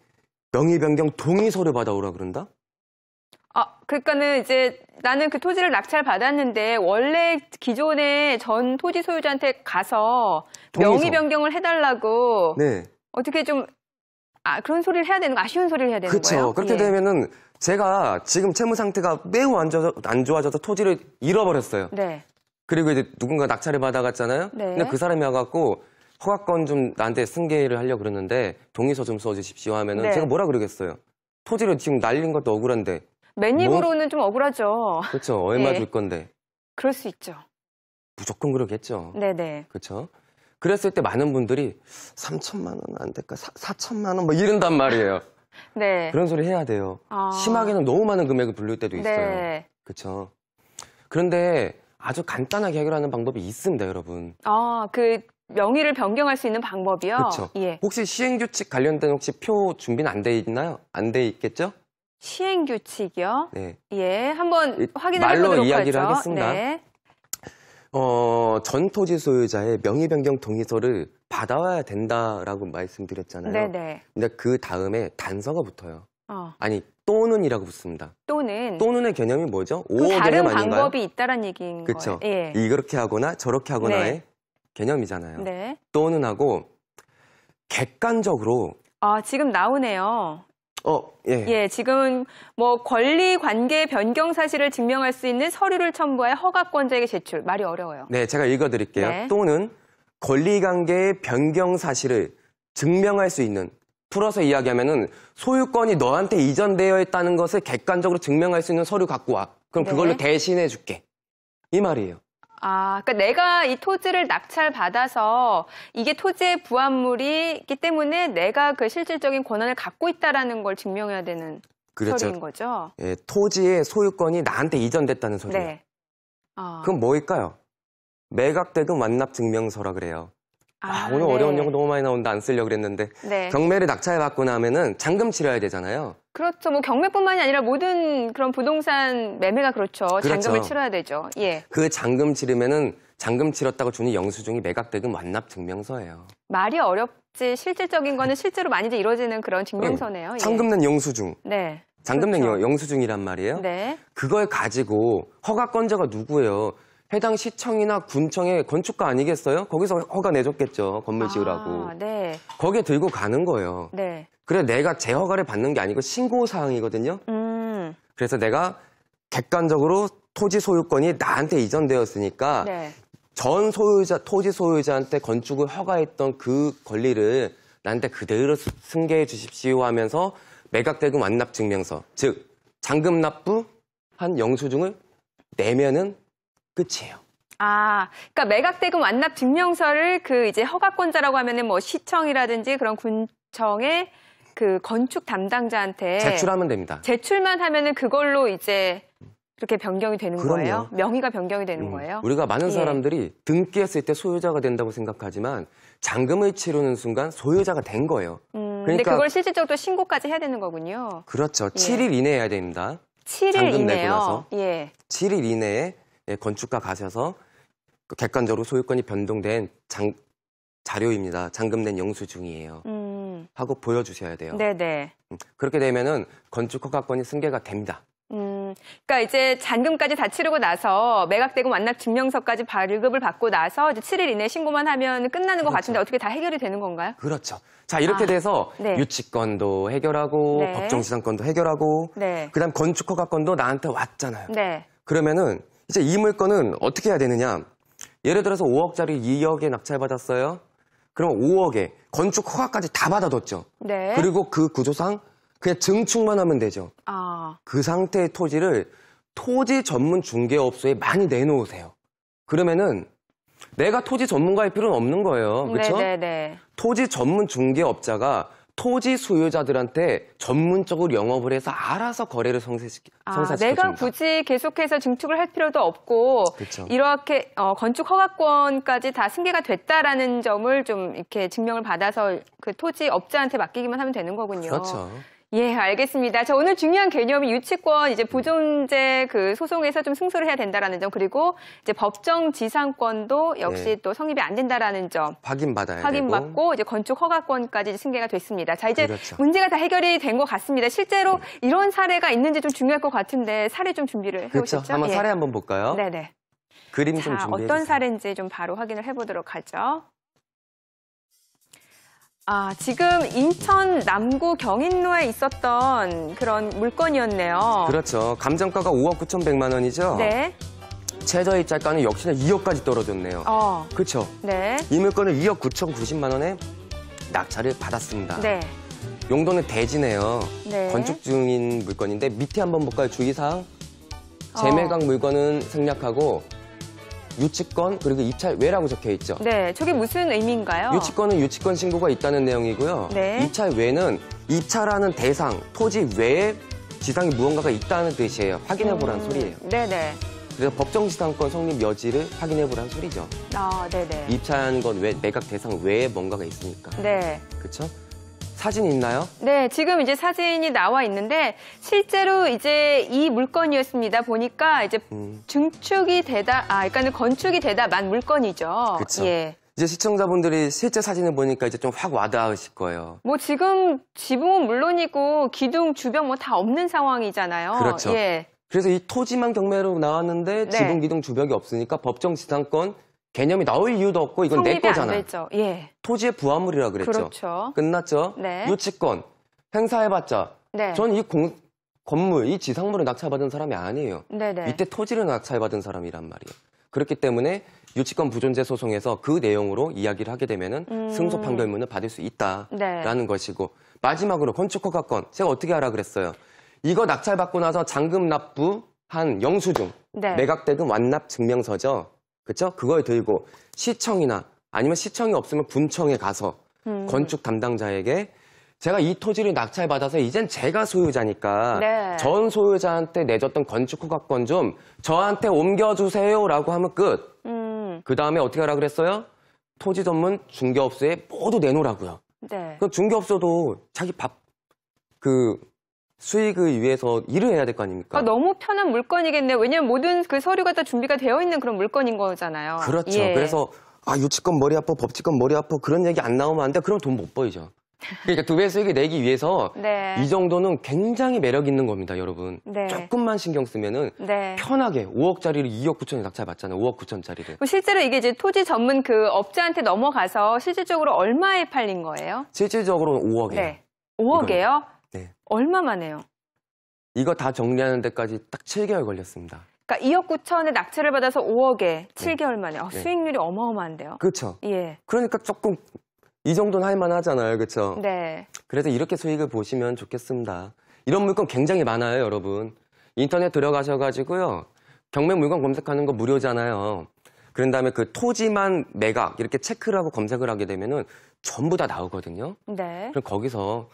[SPEAKER 2] 명의 변경 동의서를 받아오라 그런다?
[SPEAKER 1] 아, 그러니까는 이제 나는 그 토지를 낙찰 받았는데 원래 기존의 전 토지 소유자한테 가서 명의 변경을 해달라고
[SPEAKER 2] 네.
[SPEAKER 1] 어떻게 좀 그런 소리를 해야 되는 거, 아쉬운 소리를 해야 되는
[SPEAKER 2] 그쵸.
[SPEAKER 1] 거예요?
[SPEAKER 2] 그렇게
[SPEAKER 1] 예.
[SPEAKER 2] 되면은 제가 지금 채무 상태가 매우 안 좋아져서 토지를 잃어버렸어요.
[SPEAKER 1] 네.
[SPEAKER 2] 그리고 이제 누군가 낙찰을 받아갔잖아요.
[SPEAKER 1] 네.
[SPEAKER 2] 근데 그 사람이 와갖고 허가권 좀 나한테 승계를 하려고 그러는데 동의서 좀 써주십시오 하면은
[SPEAKER 1] 네.
[SPEAKER 2] 제가 뭐라 그러겠어요. 토지를 지금 날린 것도 억울한데.
[SPEAKER 1] 맨입으로는 좀 억울하죠.
[SPEAKER 2] 그렇죠. 얼마
[SPEAKER 1] 예.
[SPEAKER 2] 줄 건데.
[SPEAKER 1] 그럴 수 있죠.
[SPEAKER 2] 무조건 그러겠죠.
[SPEAKER 1] 네네.
[SPEAKER 2] 그렇죠. 그랬을 때 많은 분들이 3천만 원 안 될까? 4천만 원 뭐 이런단 말이에요.
[SPEAKER 1] 네.
[SPEAKER 2] 그런 소리 해야 돼요. 심하게는 너무 많은 금액을 부를 때도 있어요.
[SPEAKER 1] 네.
[SPEAKER 2] 그렇죠. 그런데 아주 간단하게 해결하는 방법이 있습니다, 여러분.
[SPEAKER 1] 그 명의를 변경할 수 있는 방법이요?
[SPEAKER 2] 그렇죠.
[SPEAKER 1] 예.
[SPEAKER 2] 혹시 시행규칙 관련된 혹시 표 준비는 안 돼 있나요? 안 돼 있겠죠?
[SPEAKER 1] 시행규칙이요?
[SPEAKER 2] 네.
[SPEAKER 1] 예, 한번 확인해
[SPEAKER 2] 말로
[SPEAKER 1] 보도록
[SPEAKER 2] 이야기를
[SPEAKER 1] 하죠.
[SPEAKER 2] 하겠습니다.
[SPEAKER 1] 네.
[SPEAKER 2] 전 토지 소유자의 명의 변경 동의서를 받아와야 된다라고 말씀드렸잖아요.
[SPEAKER 1] 네네.
[SPEAKER 2] 근데 그 다음에 단서가 붙어요. 아니, 또는이라고 붙습니다.
[SPEAKER 1] 또는.
[SPEAKER 2] 또는의 개념이 뭐죠?
[SPEAKER 1] 다른
[SPEAKER 2] 개념 아닌가요?
[SPEAKER 1] 방법이 있다는 얘기인
[SPEAKER 2] 그쵸?
[SPEAKER 1] 거예요. 예.
[SPEAKER 2] 이렇게 하거나 저렇게 하거나의
[SPEAKER 1] 네.
[SPEAKER 2] 개념이잖아요.
[SPEAKER 1] 네.
[SPEAKER 2] 또는 하고 객관적으로
[SPEAKER 1] 지금 나오네요.
[SPEAKER 2] 예.
[SPEAKER 1] 예, 지금 뭐 권리 관계 변경 사실을 증명할 수 있는 서류를 첨부하여 허가권자에게 제출. 말이 어려워요.
[SPEAKER 2] 네, 제가 읽어드릴게요.
[SPEAKER 1] 네.
[SPEAKER 2] 또는 권리관계의 변경 사실을 증명할 수 있는, 풀어서 이야기하면은 소유권이 너한테 이전되어 있다는 것을 객관적으로 증명할 수 있는 서류 갖고 와. 그럼
[SPEAKER 1] 네.
[SPEAKER 2] 그걸로 대신해 줄게. 이 말이에요.
[SPEAKER 1] 그러니까 내가 이 토지를 낙찰받아서 이게 토지의 부합물이기 때문에 내가 그 실질적인 권한을 갖고 있다라는 걸 증명해야 되는
[SPEAKER 2] 그렇죠.
[SPEAKER 1] 서류인 거죠.
[SPEAKER 2] 예, 토지의 소유권이 나한테 이전됐다는 소리예요.
[SPEAKER 1] 네.
[SPEAKER 2] 그럼 뭐일까요? 매각대금 완납 증명서라 그래요. 오늘
[SPEAKER 1] 네.
[SPEAKER 2] 어려운 용어 너무 많이 나오는데 안 쓰려고 그랬는데
[SPEAKER 1] 네.
[SPEAKER 2] 경매를 낙찰받고 나면은 잔금 치러야 되잖아요.
[SPEAKER 1] 그렇죠. 뭐 경매뿐만이 아니라 모든 그런 부동산 매매가 그렇죠.
[SPEAKER 2] 그렇죠.
[SPEAKER 1] 잔금을 치러야 되죠. 예.
[SPEAKER 2] 그 잔금 치르면은 잔금 치렀다고 주는 영수증이 매각대금 완납 증명서예요.
[SPEAKER 1] 말이 어렵지 실질적인 거는 실제로 많이들 이루어지는 그런 증명서네요. 예.
[SPEAKER 2] 잔금 낸 영수증.
[SPEAKER 1] 네.
[SPEAKER 2] 잔금 낸
[SPEAKER 1] 그렇죠.
[SPEAKER 2] 영수증이란 말이에요.
[SPEAKER 1] 네.
[SPEAKER 2] 그걸 가지고 허가권자가 누구예요? 해당 시청이나 군청의 건축가 아니겠어요? 거기서 허가 내줬겠죠. 건물 지으라고.
[SPEAKER 1] 네.
[SPEAKER 2] 거기에 들고 가는 거예요.
[SPEAKER 1] 네.
[SPEAKER 2] 그래 내가 재허가를 받는 게 아니고 신고사항이거든요. 그래서 내가 객관적으로 토지 소유권이 나한테 이전되었으니까
[SPEAKER 1] 네.
[SPEAKER 2] 전 소유자, 토지 소유자한테 건축을 허가했던 그 권리를 나한테 그대로 승계해 주십시오 하면서 매각대금 완납 증명서, 즉 잔금 납부한 영수증을 내면은 끝이에요.
[SPEAKER 1] 그러니까 매각대금 완납 증명서를 그 이제 허가권자라고 하면은 뭐 시청이라든지 그런 군청의 그 건축 담당자한테
[SPEAKER 2] 제출하면 됩니다.
[SPEAKER 1] 제출만 하면은 그걸로 이제 이렇게 변경이 되는
[SPEAKER 2] 그럼요.
[SPEAKER 1] 거예요? 명의가 변경이 되는 거예요?
[SPEAKER 2] 우리가 많은
[SPEAKER 1] 예.
[SPEAKER 2] 사람들이 등기했을 때 소유자가 된다고 생각하지만 잔금을 치르는 순간 소유자가 된 거예요.
[SPEAKER 1] 근데 그걸 실질적으로 신고까지 해야 되는 거군요.
[SPEAKER 2] 그렇죠. 7일 이내에 해야 됩니다.
[SPEAKER 1] 7일
[SPEAKER 2] 잔금
[SPEAKER 1] 이내요?
[SPEAKER 2] 내고 나서.
[SPEAKER 1] 예.
[SPEAKER 2] 7일 이내에 건축가 가셔서 객관적으로 소유권이 변동된 자료입니다. 잔금 낸 영수증이에요. 하고 보여주셔야 돼요.
[SPEAKER 1] 네네.
[SPEAKER 2] 그렇게 되면은 건축 허가권이 승계가 됩니다.
[SPEAKER 1] 그러니까 이제 잔금까지 다 치르고 나서 매각대금 완납 증명서까지 발급을 받고 나서 이제 7일 이내 신고만 하면 끝나는 것 같은데 어떻게 다 해결이 되는 건가요?
[SPEAKER 2] 그렇죠. 자, 이렇게 돼서
[SPEAKER 1] 네.
[SPEAKER 2] 유치권도 해결하고
[SPEAKER 1] 네.
[SPEAKER 2] 법정지상권도 해결하고
[SPEAKER 1] 네.
[SPEAKER 2] 그다음 건축 허가권도 나한테 왔잖아요.
[SPEAKER 1] 네.
[SPEAKER 2] 그러면은 이제 이 물건은 어떻게 해야 되느냐? 예를 들어서 5억짜리 2억에 낙찰받았어요. 그럼 5억에 건축 허가까지 다 받아뒀죠.
[SPEAKER 1] 네.
[SPEAKER 2] 그리고 그 구조상 그냥 증축만 하면 되죠. 그 상태의 토지를 토지 전문 중개업소에 많이 내놓으세요. 그러면은 내가 토지 전문가일 필요는 없는 거예요. 그렇죠?
[SPEAKER 1] 네네네.
[SPEAKER 2] 토지 전문 중개업자가 토지 소유자들한테 전문적으로 영업을 해서 알아서 거래를 성사시켜줍니다.
[SPEAKER 1] 내가 굳이 계속해서 증축을 할 필요도 없고
[SPEAKER 2] 그렇죠.
[SPEAKER 1] 이렇게 건축 허가권까지 다 승계가 됐다라는 점을 좀 이렇게 증명을 받아서 그 토지 업자한테 맡기기만 하면 되는 거군요.
[SPEAKER 2] 그렇죠.
[SPEAKER 1] 예, 알겠습니다. 자, 오늘 중요한 개념이 유치권 이제 보존제 그 소송에서 좀 승소를 해야 된다라는 점, 그리고 이제 법정 지상권도 역시 또 성립이 안 된다라는 점 확인받고 이제 건축 허가권까지 승계가 됐습니다. 자, 이제
[SPEAKER 2] 그렇죠.
[SPEAKER 1] 문제가 다 해결이 된 것 같습니다. 실제로 이런 사례가 있는지 좀 중요할 것 같은데 사례 좀 준비를 해오셨죠?
[SPEAKER 2] 그렇죠. 한번 사례 한번 볼까요?
[SPEAKER 1] 네네.
[SPEAKER 2] 그림 좀
[SPEAKER 1] 자,
[SPEAKER 2] 준비해
[SPEAKER 1] 어떤
[SPEAKER 2] 주세요.
[SPEAKER 1] 사례인지 좀 바로 확인을 해보도록 하죠. 아, 지금 인천 남구 경인로에 있었던 그런 물건이었네요.
[SPEAKER 2] 그렇죠. 감정가가 5억 9,100만 원이죠.
[SPEAKER 1] 네.
[SPEAKER 2] 최저입찰가는 역시나 2억까지 떨어졌네요. 그렇죠.
[SPEAKER 1] 네.
[SPEAKER 2] 이 물건을 2억 9,090만 원에 낙찰을 받았습니다.
[SPEAKER 1] 네.
[SPEAKER 2] 용도는 대지네요.
[SPEAKER 1] 네.
[SPEAKER 2] 건축 중인 물건인데 밑에 한번 볼까요? 주의사항. 재매각 물건은 생략하고 유치권 그리고 입찰 외라고 적혀 있죠.
[SPEAKER 1] 네, 저게 무슨 의미인가요?
[SPEAKER 2] 유치권은 유치권 신고가 있다는 내용이고요.
[SPEAKER 1] 네.
[SPEAKER 2] 입찰 외는 입찰하는 대상, 토지 외에 지상이 무언가가 있다는 뜻이에요. 확인해보라는 소리예요.
[SPEAKER 1] 네네.
[SPEAKER 2] 그래서 법정지상권 성립 여지를 확인해보라는 소리죠.
[SPEAKER 1] 아, 네네.
[SPEAKER 2] 입찰하는 것 외, 매각 대상 외에 뭔가가 있으니까.
[SPEAKER 1] 네.
[SPEAKER 2] 그렇죠? 사진 있나요?
[SPEAKER 1] 네, 지금 이제 사진이 나와 있는데 실제로 이제 이 물건이었습니다. 보니까 이제 증축이 되다, 그러니까 건축이 되다 만 물건이죠.
[SPEAKER 2] 그렇죠.
[SPEAKER 1] 예.
[SPEAKER 2] 이제 시청자분들이 실제 사진을 보니까 이제 좀 확 와닿으실 거예요.
[SPEAKER 1] 뭐 지금 지붕은 물론이고 기둥 주변 뭐 다 없는 상황이잖아요.
[SPEAKER 2] 그렇죠.
[SPEAKER 1] 예.
[SPEAKER 2] 그래서 이 토지만 경매로 나왔는데
[SPEAKER 1] 네.
[SPEAKER 2] 지붕, 기둥, 주벽이 없으니까 법정지상권 개념이 나올 이유도 없고 이건 내
[SPEAKER 1] 성립이 안
[SPEAKER 2] 거잖아요.
[SPEAKER 1] 되죠. 예.
[SPEAKER 2] 토지의 부합물이라 그랬죠.
[SPEAKER 1] 그렇죠.
[SPEAKER 2] 끝났죠.
[SPEAKER 1] 네.
[SPEAKER 2] 유치권 행사해봤자
[SPEAKER 1] 네.
[SPEAKER 2] 전 이 건물, 이 지상물을 낙찰받은 사람이 아니에요.
[SPEAKER 1] 네네.
[SPEAKER 2] 이때 토지를 낙찰받은 사람이란 말이에요. 그렇기 때문에 유치권 부존재 소송에서 그 내용으로 이야기를 하게 되면은 승소 판결문을 받을 수 있다라는
[SPEAKER 1] 네.
[SPEAKER 2] 것이고 마지막으로 건축허가권 제가 어떻게 하라 그랬어요. 이거 낙찰받고 나서 잔금 납부한 영수증,
[SPEAKER 1] 네.
[SPEAKER 2] 매각대금 완납 증명서죠. 그렇죠? 그걸 들고 시청이나 아니면 시청이 없으면 군청에 가서 건축 담당자에게 제가 이 토지를 낙찰받아서 이젠 제가 소유자니까
[SPEAKER 1] 네.
[SPEAKER 2] 전 소유자한테 내줬던 건축허가권 좀 저한테 옮겨주세요라고 하면 끝. 그 다음에 어떻게 하라 그랬어요? 토지 전문 중개업소에 모두 내놓으라고요.
[SPEAKER 1] 네.
[SPEAKER 2] 그럼 중개업소도 자기 수익을 위해서 일을 해야 될 거 아닙니까?
[SPEAKER 1] 너무 편한 물건이겠네요. 왜냐하면 모든 그 서류가 다 준비가 되어 있는 그런 물건인 거잖아요.
[SPEAKER 2] 그렇죠.
[SPEAKER 1] 예.
[SPEAKER 2] 그래서 유치권 머리 아파, 법치권 머리 아파 그런 얘기 안 나오면 안 돼. 그럼 돈 못 벌죠. 그러니까 2배 수익을 내기 위해서
[SPEAKER 1] 네.
[SPEAKER 2] 이 정도는 굉장히 매력 있는 겁니다, 여러분.
[SPEAKER 1] 네.
[SPEAKER 2] 조금만 신경 쓰면은
[SPEAKER 1] 네.
[SPEAKER 2] 편하게 5억짜리를 2억 9천에 낙찰 받잖아요. 5억 9천짜리를.
[SPEAKER 1] 실제로 이게 이제 토지 전문 그 업자한테 넘어가서 실질적으로 얼마에 팔린 거예요?
[SPEAKER 2] 실질적으로는 5억이에요.
[SPEAKER 1] 네. 5억이에요?
[SPEAKER 2] 네.
[SPEAKER 1] 얼마만 해요?
[SPEAKER 2] 이거 다 정리하는 데까지 딱 7개월 걸렸습니다.
[SPEAKER 1] 그러니까 2억 9천에 낙찰을 받아서 5억에 7개월 만에.
[SPEAKER 2] 네.
[SPEAKER 1] 수익률이 어마어마한데요.
[SPEAKER 2] 그렇죠.
[SPEAKER 1] 예.
[SPEAKER 2] 그러니까 조금 이 정도는 할 만하잖아요. 그렇죠?
[SPEAKER 1] 네.
[SPEAKER 2] 그래서 이렇게 수익을 보시면 좋겠습니다. 이런 물건 굉장히 많아요, 여러분. 인터넷 들어가셔가지고요. 경매 물건 검색하는 거 무료잖아요. 그런 다음에 그 토지만 매각 이렇게 체크를 하고 검색을 하게 되면은 전부 다 나오거든요.
[SPEAKER 1] 네.
[SPEAKER 2] 그럼 거기서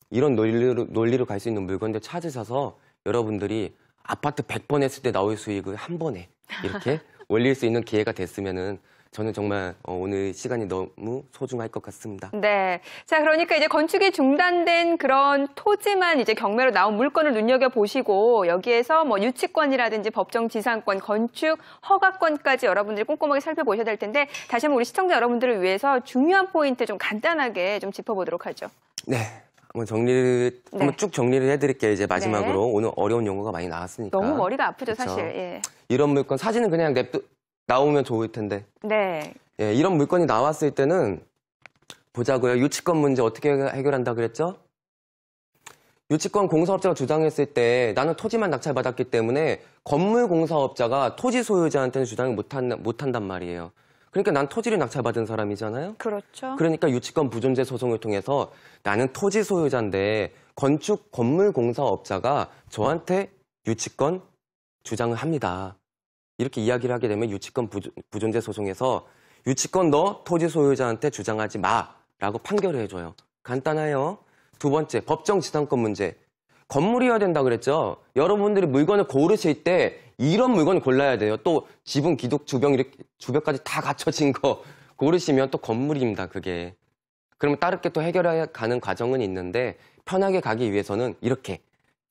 [SPEAKER 2] 이런 논리로 갈 수 있는 물건들 찾으셔서 여러분들이 아파트 100번 했을 때 나올 수익을 한 번에 이렇게 올릴 수 있는 기회가 됐으면은 저는 정말 오늘 시간이 너무 소중할 것 같습니다.
[SPEAKER 1] 네. 자, 그러니까 이제 건축이 중단된 그런 토지만 이제 경매로 나온 물건을 눈여겨보시고 여기에서 뭐 유치권이라든지 법정지상권, 건축 허가권까지 여러분들이 꼼꼼하게 살펴보셔야 될 텐데 다시 한번 우리 시청자 여러분들을 위해서 중요한 포인트 좀 간단하게 좀 짚어보도록 하죠.
[SPEAKER 2] 네. 한번 쭉 정리를 해드릴게요. 이제 마지막으로.
[SPEAKER 1] 네.
[SPEAKER 2] 오늘 어려운 용어가 많이 나왔으니까.
[SPEAKER 1] 너무 머리가 아프죠,
[SPEAKER 2] 그쵸?
[SPEAKER 1] 사실. 예.
[SPEAKER 2] 이런 물건, 사진은 그냥 나오면 좋을 텐데.
[SPEAKER 1] 네.
[SPEAKER 2] 예, 이런 물건이 나왔을 때는 보자고요. 유치권 문제 어떻게 해결한다 그랬죠? 유치권 공사업자가 주장했을 때 나는 토지만 낙찰받았기 때문에 건물 공사업자가 토지 소유자한테는 주장을 못한단 말이에요. 그러니까 난 토지를 낙찰받은 사람이잖아요.
[SPEAKER 1] 그렇죠.
[SPEAKER 2] 그러니까 유치권 부존재 소송을 통해서 나는 토지 소유자인데 건축 건물 공사업자가 저한테 유치권 주장을 합니다. 이렇게 이야기를 하게 되면 유치권 부존재 소송에서 유치권 너 토지 소유자한테 주장하지 마라고 판결을 해줘요. 간단해요. 두 번째, 법정지상권 문제. 건물이어야 된다 그랬죠. 여러분들이 물건을 고르실 때 이런 물건을 골라야 돼요. 또 지붕, 기둥, 주벽까지 다 갖춰진 거 고르시면 또 건물입니다. 그게. 그러면 따르게 또 해결해 가는 과정은 있는데 편하게 가기 위해서는 이렇게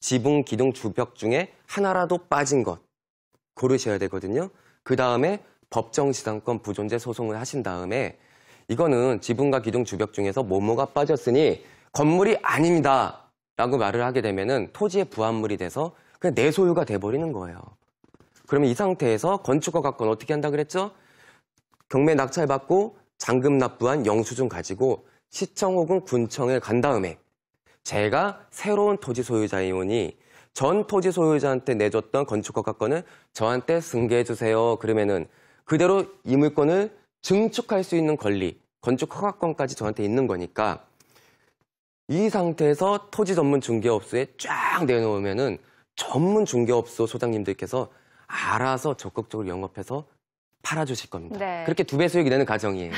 [SPEAKER 2] 지붕, 기둥, 주벽 중에 하나라도 빠진 것 고르셔야 되거든요. 그 다음에 법정지상권 부존재 소송을 하신 다음에 이거는 지붕과 기둥, 주벽 중에서 뭐뭐가 빠졌으니 건물이 아닙니다. 라고 말을 하게 되면은 토지의 부합물이 돼서 그냥 내 소유가 돼버리는 거예요. 그러면 이 상태에서 건축허가권 어떻게 한다 그랬죠? 경매 낙찰받고 잔금 납부한 영수증 가지고 시청 혹은 군청에 간 다음에 제가 새로운 토지 소유자이오니 전 토지 소유자한테 내줬던 건축허가권을 저한테 승계해 주세요. 그러면은 그대로 이 물건을 증축할 수 있는 권리, 건축허가권까지 저한테 있는 거니까 이 상태에서 토지 전문 중개업소에 쫙 내놓으면은 전문 중개업소 소장님들께서 알아서 적극적으로 영업해서 팔아주실 겁니다.
[SPEAKER 1] 네.
[SPEAKER 2] 그렇게 2배 수익이 되는 과정이에요.